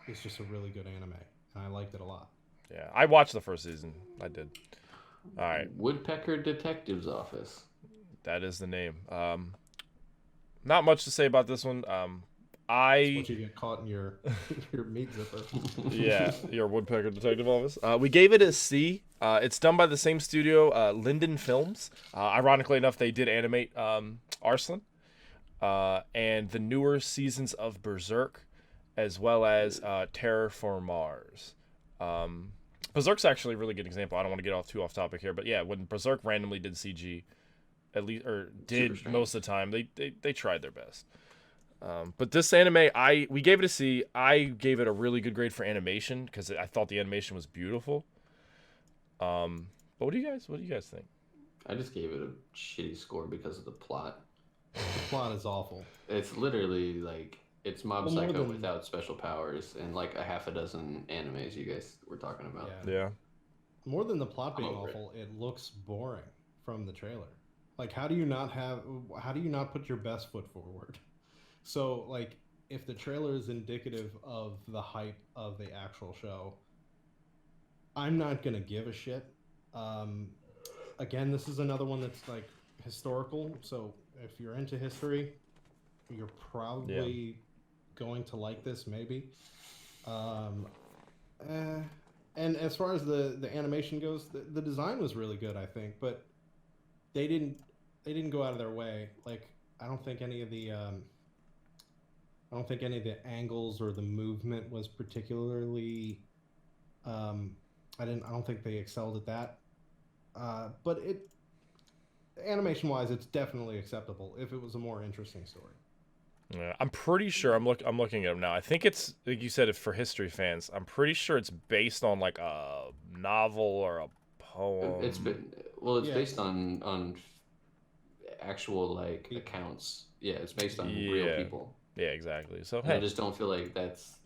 is just a really good anime, and I liked it a lot. Yeah. I watched the first season. I did. All right. Woodpecker Detective's Office. That is the name. Not much to say about this one. Once you get caught in your your meat zipper. Yeah, your Woodpecker Detective Office. We gave it a C. It's done by the same studio, Linden Films. Ironically enough, they did animate Arslan. and the newer seasons of Berserk, as well as Terror for Mars. Berserk's actually a really good example. I don't want to get too off topic here, but yeah, when Berserk randomly did CG, at least, or did most of the time, they tried their best. But this anime, we gave it a C. I gave it a really good grade for animation because I thought the animation was beautiful. But what do you guys think? I just gave it a shitty score because of the plot. The plot is awful. It's literally like it's Mob Psycho without special powers and like a half a dozen animes you guys were talking about. Yeah. More than the plot being awful, it looks boring from the trailer. Like, how do you not put your best foot forward? So, like, if the trailer is indicative of the hype of the actual show, I'm not gonna give a shit. Again, this is another one that's like historical, so if you're into history, you're probably going to like this, maybe. And as far as the animation goes, the design was really good, I think, but they didn't go out of their way. Like, I don't think any of the angles or the movement was particularly. I don't think they excelled at that. But animation-wise, it's definitely acceptable if it was a more interesting story. Yeah, I'm pretty sure I'm looking at them now. I think it's like you said, for history fans. I'm pretty sure it's based on like a novel or a poem. It's based on actual like accounts. Yeah, it's based on real people. Yeah, exactly. So I just don't feel like that's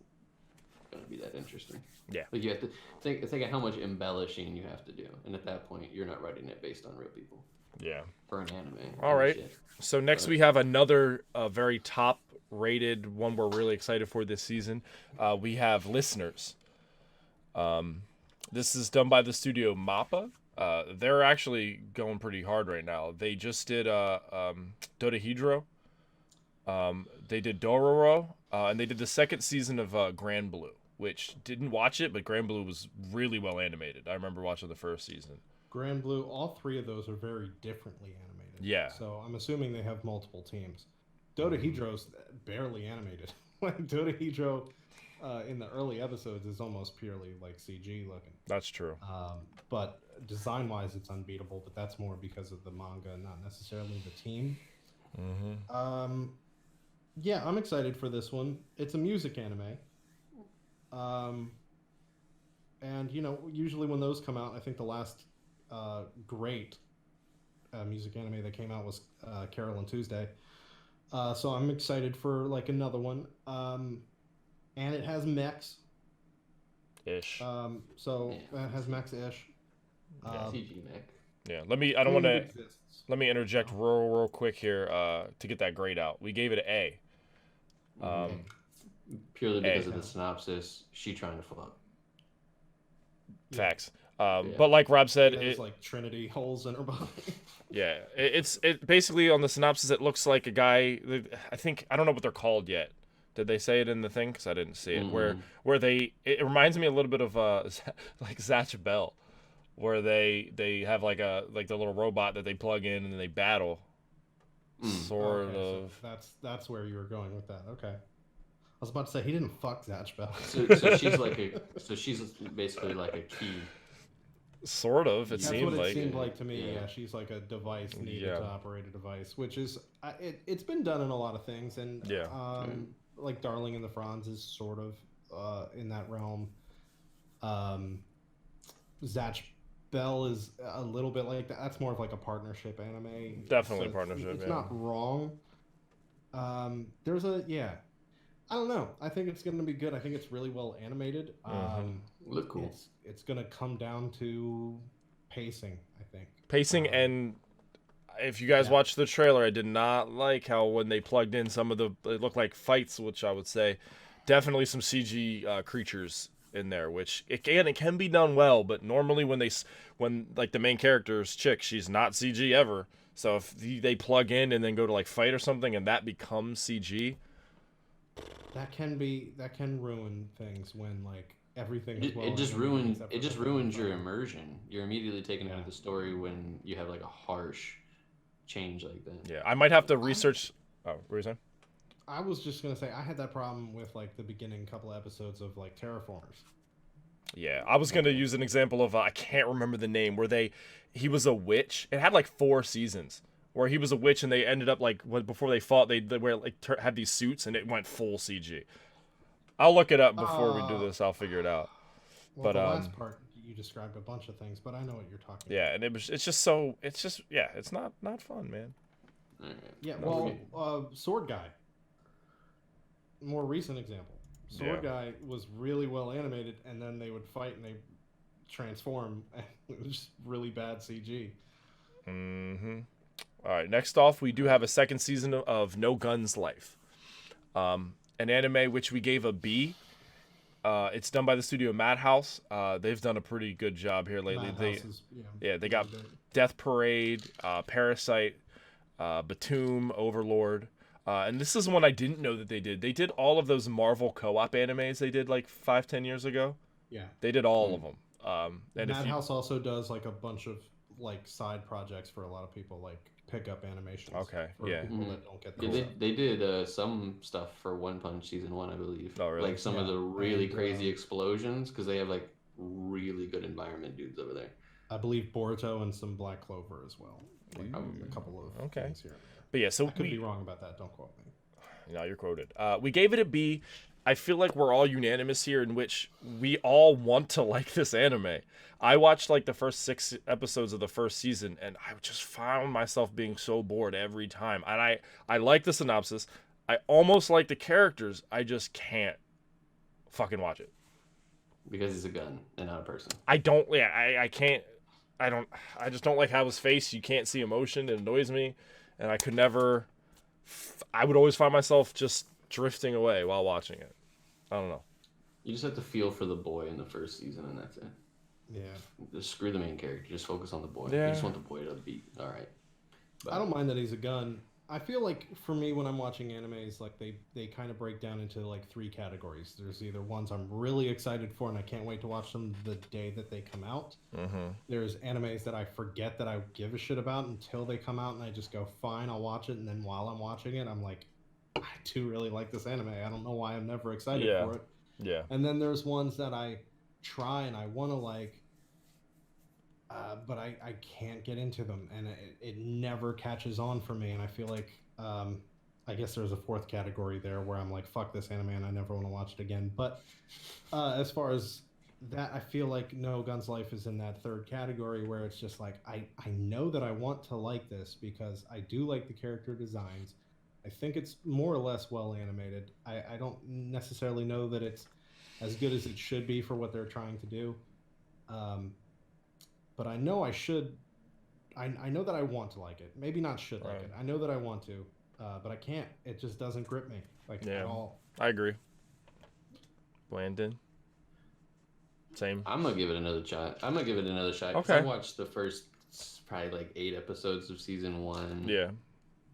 gonna be that interesting. Yeah, like you have to think of how much embellishing you have to do, and at that point, you're not writing it based on real people. Yeah, for an anime. All right. Shit. So next we have another very top-rated one we're really excited for this season. We have Listeners. This is done by the studio MAPPA. They're actually going pretty hard right now. They just did Dodahedro. They did Dororo, and they did the second season of Grand Blue, which didn't watch it, but Grand Blue was really well animated. I remember watching the first season. Grand Blue, all three of those are very differently animated. Yeah. So I'm assuming they have multiple teams. Dodahedro's barely animated. Like Dodahedro in the early episodes is almost purely like CG looking. That's true. But design-wise, it's unbeatable. But that's more because of the manga, not necessarily the team. Mm-hmm. Yeah, I'm excited for this one. It's a music anime. And you know, usually when those come out, I think the last great music anime that came out was Carol and Tuesday. So I'm excited for like another one. And it has mechs. Ish. So it has mechs-ish. CG mech. Yeah. Let me interject real quick here to get that grade out. We gave it an A. Purely because of the synopsis, she trying to fuck. Facts. But like Rob said, it's like Trinity holes in her body. Yeah, it basically on the synopsis it looks like a guy. I don't know what they're called yet. Did they say it in the thing? Because I didn't see it. Mm-hmm. Where it reminds me a little bit of like Zatch Bell, where they have like the little robot that they plug in and then they battle. Sort of. So that's where you were going with that. Okay. I was about to say he didn't fuck Zatch Bell. So she's basically like a key. Sort of. It seemed like to me. Yeah, she's like a device needed to operate a device, which is it's been done in a lot of things, and like Darling in the Franxx is sort of in that realm. Zatch Bell is a little bit like that. That's more of like a partnership anime. Definitely partnership. It's not wrong. There's I don't know. I think it's going to be good. I think it's really well animated. Look cool. It's going to come down to pacing, I think. Pacing, and if you guys watched the trailer, I did not like how when they plugged in some of it looked like fights, which I would say definitely some CG creatures in there, which it can be done well, but normally when like the main character's chick, she's not CG ever. So if they plug in and then go to like fight or something and that becomes CG, that can ruin things when like everything is well. It just ruins your immersion. You're immediately taken into the story when you have like a harsh change like that. Yeah, I might have to research Oh, what were you saying? I was just gonna say I had that problem with like the beginning couple episodes of like Terraformers. Yeah, I was gonna use an example of I can't remember the name where he was a witch. It had like 4 seasons where he was a witch and they ended up like before they fought they wear like had these suits and it went full CG. I'll look it up before we do this. I'll figure it out. Well, But the last part you described a bunch of things, but I know what you're talking yeah, and it's not fun, man. All right. Yeah, well, Sword Guy. More recent example. Sword Guy was really well animated, and then they would fight and they transform, and it was just really bad CG. Mm-hmm. All right, next off, we do have a second season of No Guns Life, an anime which we gave a B. It's done by the studio Madhouse. They've done a pretty good job here lately. They got Death Parade, Parasite, Batum, Overlord. And this is one I didn't know that they did. They did all of those Marvel co-op animes they did like 5-10 years ago. Yeah. They did all of them. And Madhouse also does like a bunch of like side projects for a lot of people, like pickup animations. Okay, for people that don't get the they did some stuff for One Punch season 1, I believe. Oh, really? Like some of the really crazy explosions, because they have like really good environment dudes over there. I believe Boruto and some Black Clover as well. Like a couple of things here. But yeah, so I could be wrong about that. Don't quote me. No, you're quoted. We gave it a B. I feel like we're all unanimous here in which we all want to like this anime. I watched like the first 6 episodes of the first season, and I just found myself being so bored every time. And I like the synopsis. I almost like the characters. I just can't fucking watch it. Because he's a gun and not a person. I can't. I just don't like how his face, you can't see emotion. It annoys me. And I could never, I would always find myself just drifting away while watching it. I don't know. You just have to feel for the boy in the first season, and that's it. Yeah. Just screw the main character. Just focus on the boy. Yeah. You just want the boy to be all right. But I don't mind that he's a gun. I feel like for me when I'm watching animes, like they kind of break down into like 3 categories. There's either ones I'm really excited for and I can't wait to watch them the day that they come out. Mm-hmm. There's animes that I forget that I give a shit about until they come out and I just go, fine, I'll watch it. And then while I'm watching it, I'm like, I do really like this anime. I don't know why I'm never excited for it. Yeah. And then there's ones that I try and I want to like, but I can't get into them, and it never catches on for me. And I feel like I guess there's a 4th category there where I'm like, fuck this anime, and I never want to watch it again. But as far as that, I feel like No Guns Life is in that 3rd category where it's just like I know that I want to like this because I do like the character designs. I think it's more or less well animated. I don't necessarily know that it's as good as it should be for what they're trying to do. But I know I should. I know that I want to like it. Maybe not should like it. I know that I want to, but I can't. It just doesn't grip me at all. I agree. Landon. Same. I'm gonna give it another shot. Okay. I watched the first probably like 8 episodes of season 1. Yeah.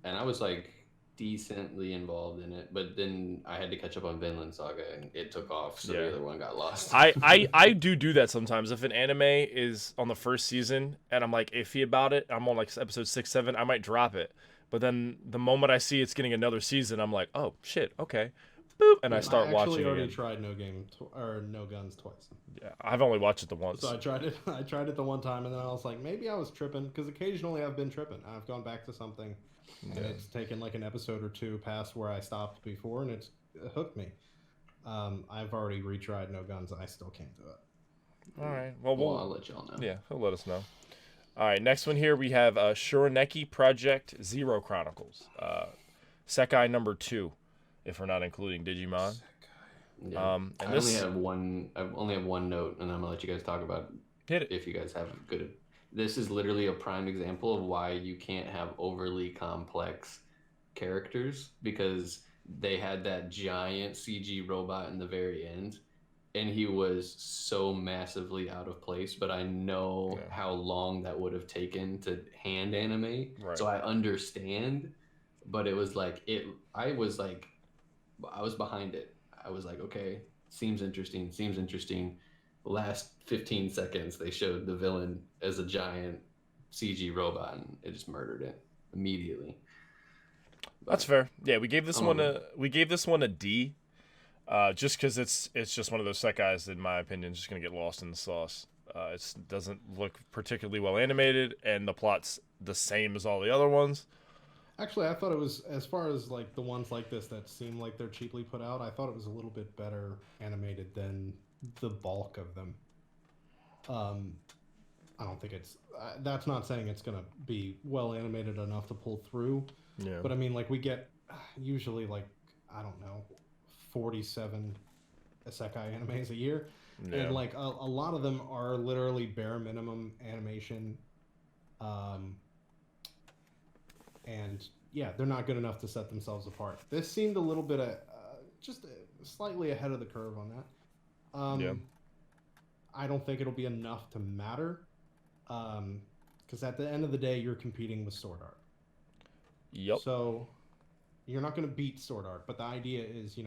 And I was like decently involved in it, but then I had to catch up on Vinland Saga and it took off, so the other one got lost. I do that sometimes. If an anime is on the first season and I'm like iffy about it, I'm on like episode 6, 7, I might drop it. But then the moment I see it's getting another season, I'm like, oh shit, okay, boop, and I start watching. I actually already tried No Guns twice. Yeah, I've only watched it the once. So I tried it the one time, and then I was like, maybe I was tripping, because occasionally I've been tripping. I've gone back to something. And it's taken like an episode or 2 past where I stopped before, and it's hooked me. I've already retried No Guns, and I still can't do it. All right. Well, I'll let y'all know. Yeah, he'll let us know. All right. Next one here we have Shironeko Project Zero Chronicles, Sekai number 2, if we're not including Digimon. Yeah. I only have one note, and I'm gonna let you guys talk about it if you guys have good. This is literally a prime example of why you can't have overly complex characters, because they had that giant CG robot in the very end, and he was so massively out of place, but I know how long that would have taken to hand animate. Right. So I understand, but it was like I was behind it. I was like, okay, seems interesting. Last 15 seconds they showed the villain as a giant CG robot, and it just murdered it immediately. That's fair. Yeah, we gave this I'm one over a D, just because it's just one of those sekais that, in my opinion, is just gonna get lost in the sauce. It doesn't look particularly well animated, and the plot's the same as all the other ones. Actually, I thought it was, as far as like the ones like this that seem like they're cheaply put out, I thought it was a little bit better animated than the bulk of them. I don't think it's. That's not saying it's gonna be well animated enough to pull through. Yeah. But I mean, like we get usually like, I don't know, 47 isekai animes a year, Yeah. and like a lot of them are literally bare minimum animation. And yeah, they're not good enough to set themselves apart. This seemed a little bit just slightly ahead of the curve on that. Yeah. I don't think it'll be enough to matter, because at the end of the day, you're competing with Sword Art. Yep. So you're not going to beat Sword Art, but the idea is,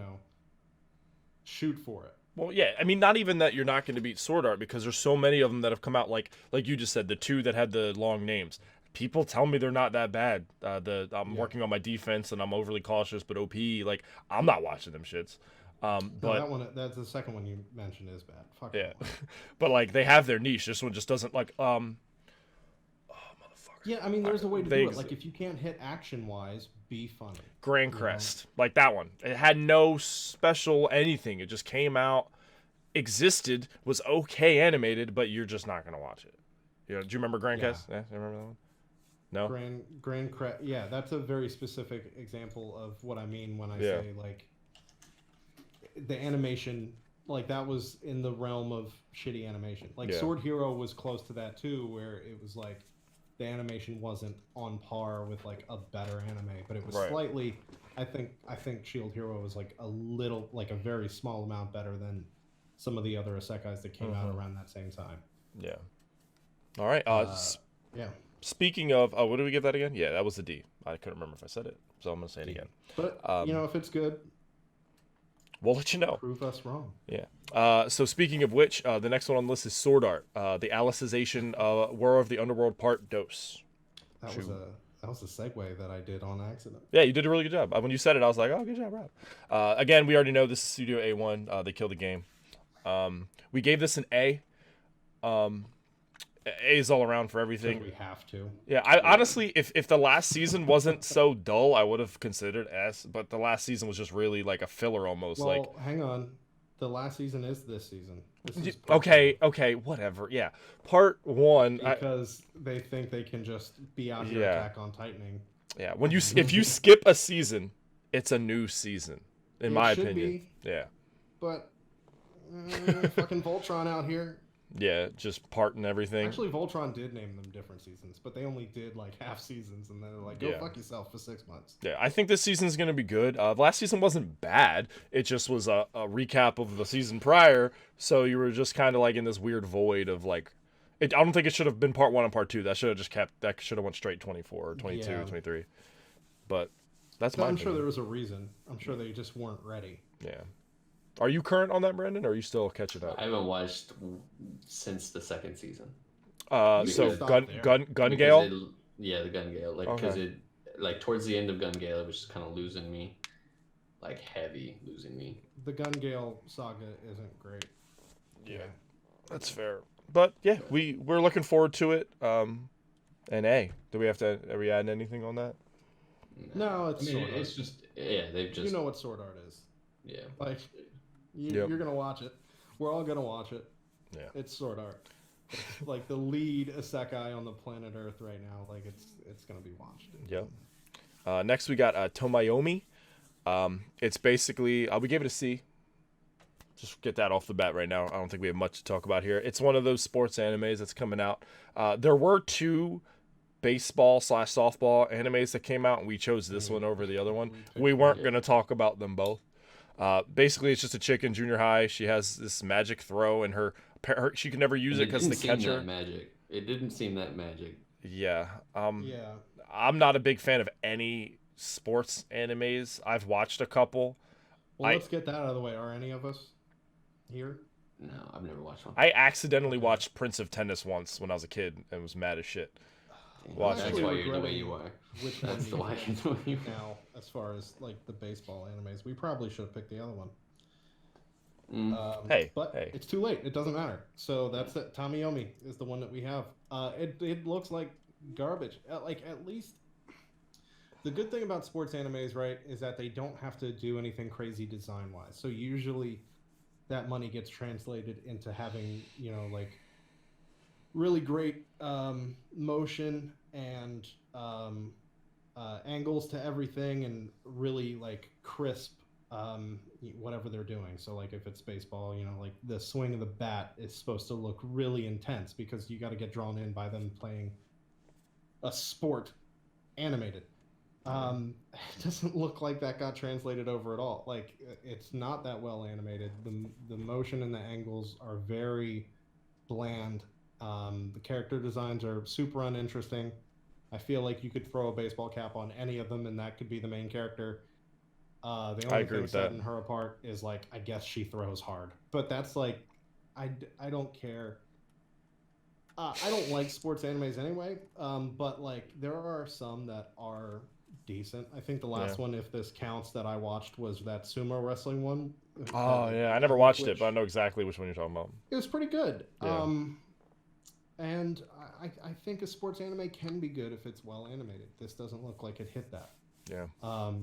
shoot for it. Well, yeah. I mean, not even that you're not going to beat Sword Art, because there's so many of them that have come out. Like you just said, the two that had the long names. People tell me they're not that bad. I'm working on my defense and I'm overly cautious, but OP, like, I'm not watching them shits. But no, that's the second one you mentioned is bad. Fuck yeah, but like they have their niche. This one just doesn't like. Oh, motherfucker. Yeah, I mean, there's a way to do it. Like, if you can't hit action wise, be funny. Grand Crest, like that one. It had no special anything. It just came out, existed, was okay animated, but you're just not gonna watch it. Do you remember Grand Crest? Yeah, you remember that one? No. Grand Crest. Yeah, that's a very specific example of what I mean when I say like the animation. Like that was in the realm of shitty animation. Like Sword Hero was close to that too, where it was like the animation wasn't on par with like a better anime, but it was slightly. I think Shield Hero was like a little, like a very small amount better than some of the other isekais that came out around that same time. Yeah. All right. Yeah. Speaking of, what did we give that again? Yeah, that was a D. I couldn't remember if I said it, so I'm gonna say it again. But if it's good, we'll let you know. Prove us wrong. Yeah. So speaking of which, the next one on the list is Sword Art, the Alicization War of the Underworld Part Dos. That was a segue that I did on accident. Yeah, you did a really good job. When you said it, I was like, oh, good job, Rob. Again, we already know this is Studio A1. They killed the game. We gave this an A. A's all around for everything. We have to. Yeah, honestly, if the last season wasn't so dull, I would have considered S. But the last season was just really like a filler almost. Well, hang on. The last season is this season. This is okay, whatever. Yeah, part 1. Because they think they can just be out here Attack on Titaning. Yeah, if you skip a season, it's a new season, in my opinion. Yeah. But fucking Voltron out here. Yeah, just part and everything. Actually, Voltron did name them different seasons, but they only did like half seasons, and then they're like, go fuck yourself for 6 months. Yeah, I think this season's going to be good. Last season wasn't bad. It just was a recap of the season prior, so you were just kind of like in this weird void of like... I don't think it should have been part 1 and part 2. That should have went straight 24 or 22 or 23. But that's my opinion. I'm sure there was a reason. I'm sure they just weren't ready. Yeah. Are you current on that, Brandon, or are you still catching up? I haven't watched since the second season. So Gun Gale? Yeah, the Gun Gale. Like, because it, like, towards the end of Gun Gale, it was just kind of losing me. Like, heavy losing me. The Gun Gale saga isn't great. Yeah, that's fair. But, yeah, we're looking forward to it. And, A, are we adding anything on that? No, it's just, they've just... You know what Sword Art is. Yeah. Like... You're gonna watch it. We're all gonna watch it. Yeah. It's Sword Art. It's like the lead isekai on the planet Earth right now. Like it's gonna be watched. Yep. Next we got Tamayomi. It's basically we gave it a C. Just get that off the bat right now. I don't think we have much to talk about here. It's one of those sports animes that's coming out. There were 2 baseball/softball animes that came out, and we chose this one over the other one. We weren't gonna talk about them both. Basically, it's just a chick in junior high. She has this magic throw, and she can never use it because the catcher. It didn't seem that magic. Yeah. Yeah. I'm not a big fan of any sports animes. I've watched a couple. Well, let's get that out of the way. Are any of us here? No, I've never watched one. I accidentally watched Prince of Tennis once when I was a kid and was mad as shit. Watch That's it. why you're the way you are. Which one That's the you why picked you're the way you are. now, as far as like the baseball animes, we probably should have picked the other one. Hey, but hey. it's too late. It doesn't matter. So that's it. Tamayomi is the one that we have. It looks like garbage. Like at least the good thing about sports animes, right, is that they don't have to do anything crazy design wise. So usually that money gets translated into having, you know, like really great motion and angles to everything, and really like crisp whatever they're doing. So like if it's baseball, you know, like the swing of the bat is supposed to look really intense because you got to get drawn in by them playing a sport animated. It doesn't look like that got translated over at all. Like it's not that well animated. The motion and the angles are very bland. The character designs are super uninteresting. I feel like you could throw a baseball cap on any of them and that could be the main character. The only thing setting her apart is like, I guess she throws hard, but that's like, I don't care. I don't like sports animes anyway, but like there are some that are decent. I think the last one, if this counts, that I watched was that sumo wrestling one. Oh yeah, I never watched it, but I know exactly which one you're talking about. It was pretty good. Yeah. And I think a sports anime can be good if it's well animated. This doesn't look like it hit that. Yeah.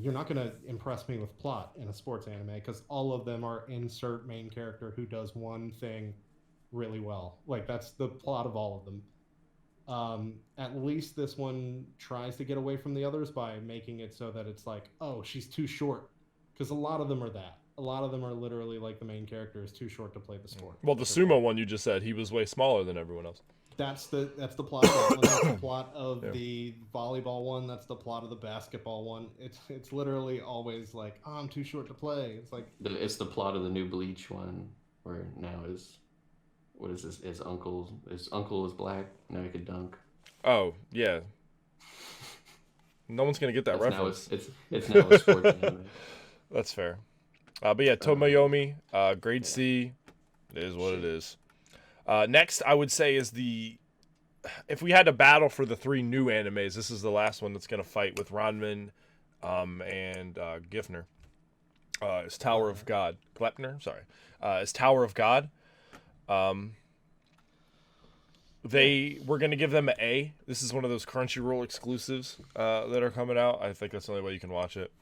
You're not going to impress me with plot in a sports anime because all of them are insert main character who does one thing really well. Like that's the plot of all of them. At least this one tries to get away from the others by making it so that it's like, oh, she's too short. Because a lot of them are that. A lot of them are literally like the main character is too short to play the sport. Well, the sumo one you just said, he was way smaller than everyone else. That's the plot of that one. That's the plot of the volleyball one. That's the plot of the basketball one. It's literally always like, oh, I'm too short to play. It's like it's the plot of the new Bleach one, where now is what is this? His uncle is black. Now he could dunk. Oh yeah. No one's gonna get that reference. It's now a sports anime. That's fair. But yeah, Tamayomi, grade C, it is what it is. Next, I would say is if we had to battle for the 3 new animes, this is the last one that's going to fight with Ranman and Glephnir. It's Tower of God. Glephnir? Sorry. It's Tower of God. We're going to give them an A. This is one of those Crunchyroll exclusives that are coming out. I think that's the only way you can watch it.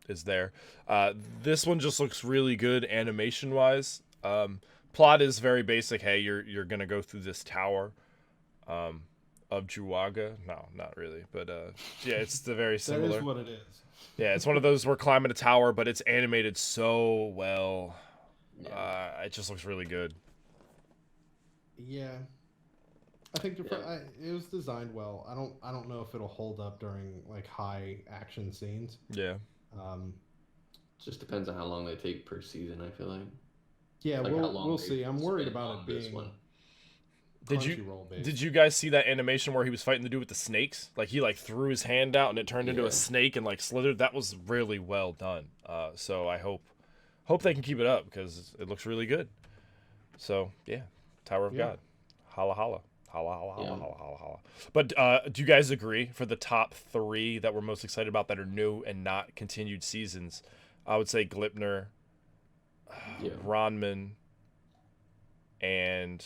Is there. This one just looks really good animation-wise. Plot is very basic. Hey, you're gonna go through this tower of Juwaga. No, not really, but yeah, it's the very similar. That is what it is. Yeah, it's one of those we're climbing a tower, but it's animated so well. It just looks really good. Yeah, I think it was designed well. I don't know if it'll hold up during like high action scenes. Yeah. Just depends on how long they take per season. I feel like. Yeah, like we'll see. I'm worried about it being one. Did you guys see that animation where he was fighting the dude with the snakes? Like he like threw his hand out and it turned into a snake and like slithered. That was really well done. So I hope they can keep it up because it looks really good. So yeah, Tower of God, holla holla. Holla, holla, holla, holla, holla, holla. But do you guys agree for the top 3 that we're most excited about that are new and not continued seasons? I would say Gleipnir, Ranman, and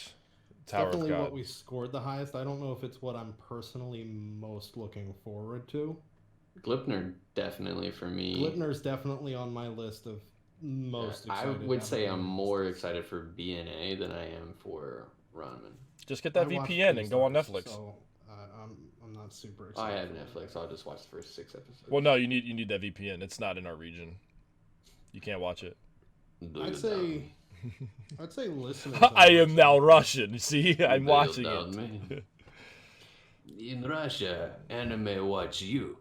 Tower of God. Definitely what we scored the highest. I don't know if it's what I'm personally most looking forward to. Glephnir definitely for me. Gleipnir's definitely on my list of most excited. I would say I'm more excited for BNA than I am for Ranman. Just get that VPN and go on Netflix. So I'm not super excited. I have Netflix. So I'll just watch the first 6 episodes. Well, no, you need that VPN. It's not in our region. You can't watch it. I'd say listen. I am now Russian. See, I'm watching it. In Russia, anime watch you.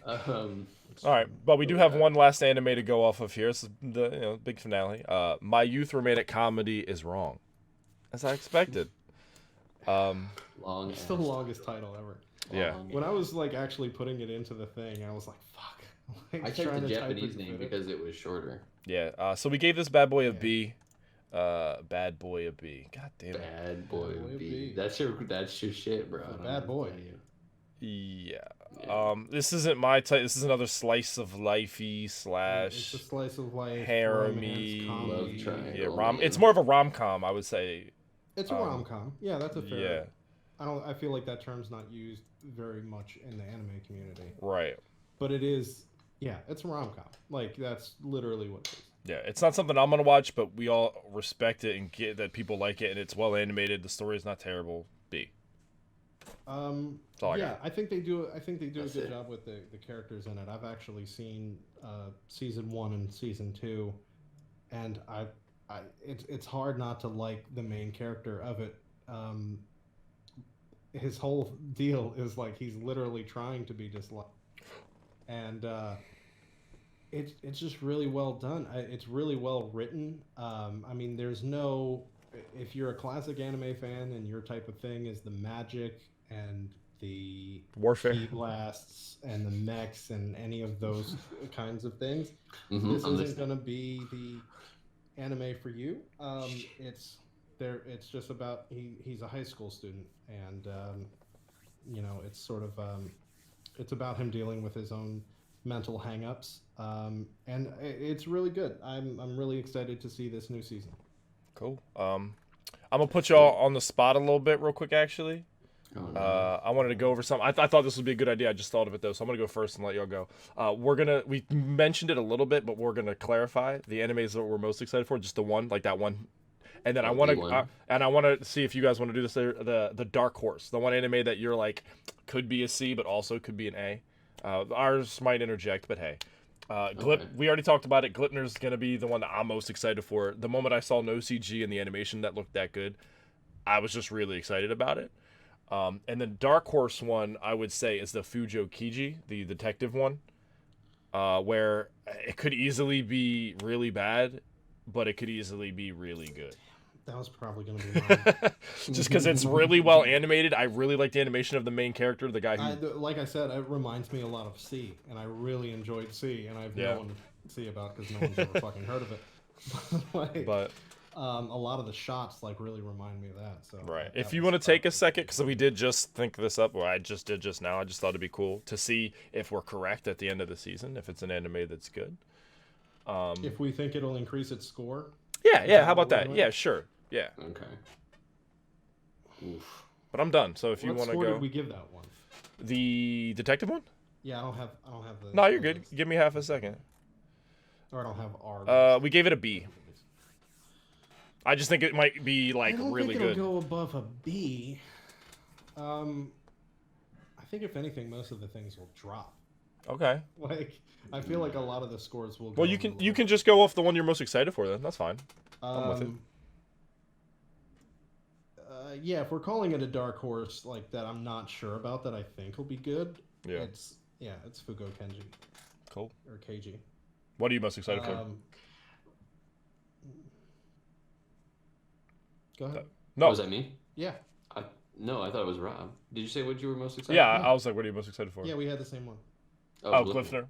All right, but we do have one last anime to go off of here. It's the big finale. My Youth Romantic Comedy is Wrong, as I expected. It's the longest title ever. Yeah. When I was like actually putting it into the thing, I was like, "Fuck." I typed the Japanese name because it was shorter. Yeah. So we gave this bad boy a B. Bad Boy of B. God damn it. Bad Boy B. That's your shit, bro. Bad boy. Yeah. This isn't my type. This is another slice of lifey slash. It's a slice of life, harem-y, romance, Love comedy. triangle. Yeah, it's more of a rom-com, I would say. It's a rom-com. Yeah, that's a fair. Yeah. I feel like that term's not used very much in the anime community. Right. But it is. Yeah, it's a rom-com. Like that's literally what it is. Yeah, it's not something I'm gonna watch, but we all respect it and get that people like it, and it's well animated. The story is not terrible. B. That's all I got. I think they do. I think they do That's a good it. job with the characters in it. I've actually seen season 1 and season 2, and it's hard not to like the main character of it. His whole deal is like he's literally trying to be disliked, and it's just really well done. It's really well written. I mean, there's no. If you're a classic anime fan and your type of thing is the magic and the Warfare. ki blasts and the mechs and any of those kinds of things, Mhm, this I'm isn't listening. going to be the anime for you. It's just about he's a high school student, and it's sort of it's about him dealing with his own mental hangups, and it's really good. I'm really excited to see this new season. Cool. I'm gonna put y'all on the spot a little bit, real quick. Actually, Oh, no. I wanted to go over something. I thought this would be a good idea. I just thought of it though, so I'm gonna go first and let y'all go. We mentioned it a little bit, but we're gonna clarify the animes that we're most excited for. Just the one, like that one. And then I want to see if you guys want to do this. The Dark Horse, the one anime that you're like could be a C, but also could be an A. Ours might interject, but hey. We already talked about it. Gleipnir's gonna be the one that I'm most excited for. The moment I saw no CG in the animation that looked that good, I was just really excited about it. And the Dark Horse one, I would say, is the Fugou Keiji, the detective one, where it could easily be really bad, but it could easily be really good. That was probably going to be mine. Just because it's really well animated. I really like the animation of the main character, the guy who... Like I said, it reminds me a lot of C, and I really enjoyed C, and I have no one to see about because no one's ever fucking heard of it. But a lot of the shots like really remind me of that. So right. If you want to take a second, because we did just think this up, well, I just did just now. I just thought it'd be cool to see if we're correct at the end of the season, if it's an anime that's good. If we think it'll increase its score. Yeah. How about that? Yeah, sure. Yeah. Okay. Oof. But I'm done. So if you want to go, what score did we give that one? The detective one? Yeah, I don't have the. No, you're good. Give me half a second. Or I don't have R. We gave it a B. I just think it might be like I don't really think good. it'll go above a B. I think if anything, most of the things will drop. Okay. Like I feel like a lot of the scores will. Well, you can just go off the one you're most excited for then. That's fine. I'm with it. Yeah, if we're calling it a dark horse like that, I'm not sure about that. I think will be good. Yeah. It's Fugou Keiji. Cool. Or Keiji. What are you most excited for? Go ahead. No. Was that me? Yeah. No, I thought it was Rob. Did you say what you were most excited Yeah, for? I was like, what are you most excited for? Yeah, we had the same one. Oh, Glephnir.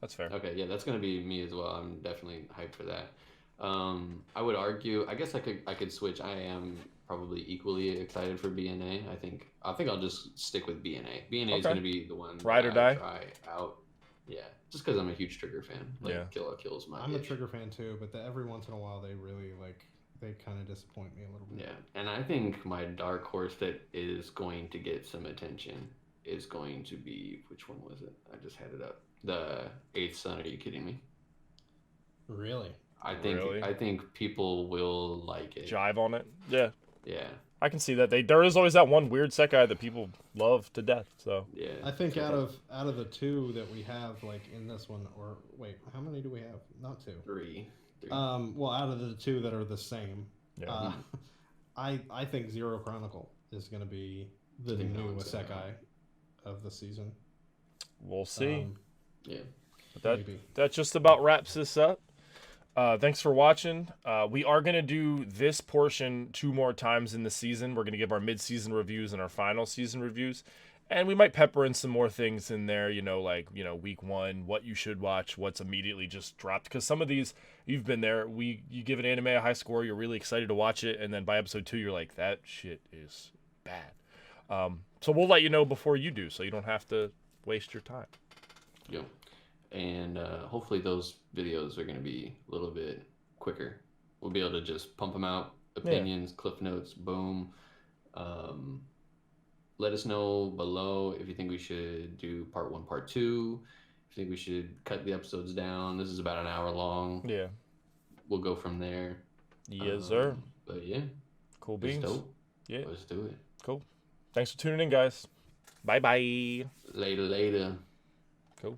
That's fair. Okay, yeah, that's gonna be me as well. I'm definitely hyped for that. I would argue. I guess I could switch. I am probably equally excited for BNA. I think I'll just stick with BNA. BNA is gonna be the one. Ride or die. Try out. Yeah, just because I'm a huge Trigger fan. Like, Yeah. Kill Kills my. I'm a bitch. Trigger fan too, but every once in a while they really they kind of disappoint me a little bit. Yeah, and I think my dark horse that is going to get some attention is going to be, which one was it? I just had it up. The Eighth Son. Are you kidding me? Really? I think people will like it. Jive on it. Yeah. Yeah. I can see that. There is always that one weird Sekai that people love to death. So Yeah. I think out of the two that we have like in this one, or wait, how many do we have? Not two. Three. Well, out of the two that are the same, yeah. I think Zero Chronicle is going to be the new Isekai of the season. We'll see. Yeah. But Maybe. that just about wraps this up. Thanks for watching. We are going to do this portion 2 more times in the season. We're going to give our mid-season reviews and our final season reviews. And we might pepper in some more things in there, like, week 1, what you should watch, what's immediately just dropped. Because some of these, you've been there, you give an anime a high score, you're really excited to watch it, and then by episode 2, you're like, that shit is bad. So we'll let you know before you do, so you don't have to waste your time. Yep. And hopefully those videos are going to be a little bit quicker. We'll be able to just pump them out, opinions, cliff notes, boom. Let us know below if you think we should do part 1, part 2. If you think we should cut the episodes down. This is about an hour long. Yeah. We'll go from there. Yes, sir. But yeah. Cool beans. Dope. Yeah. Let's do it. Cool. Thanks for tuning in, guys. Bye-bye. Later. Cool.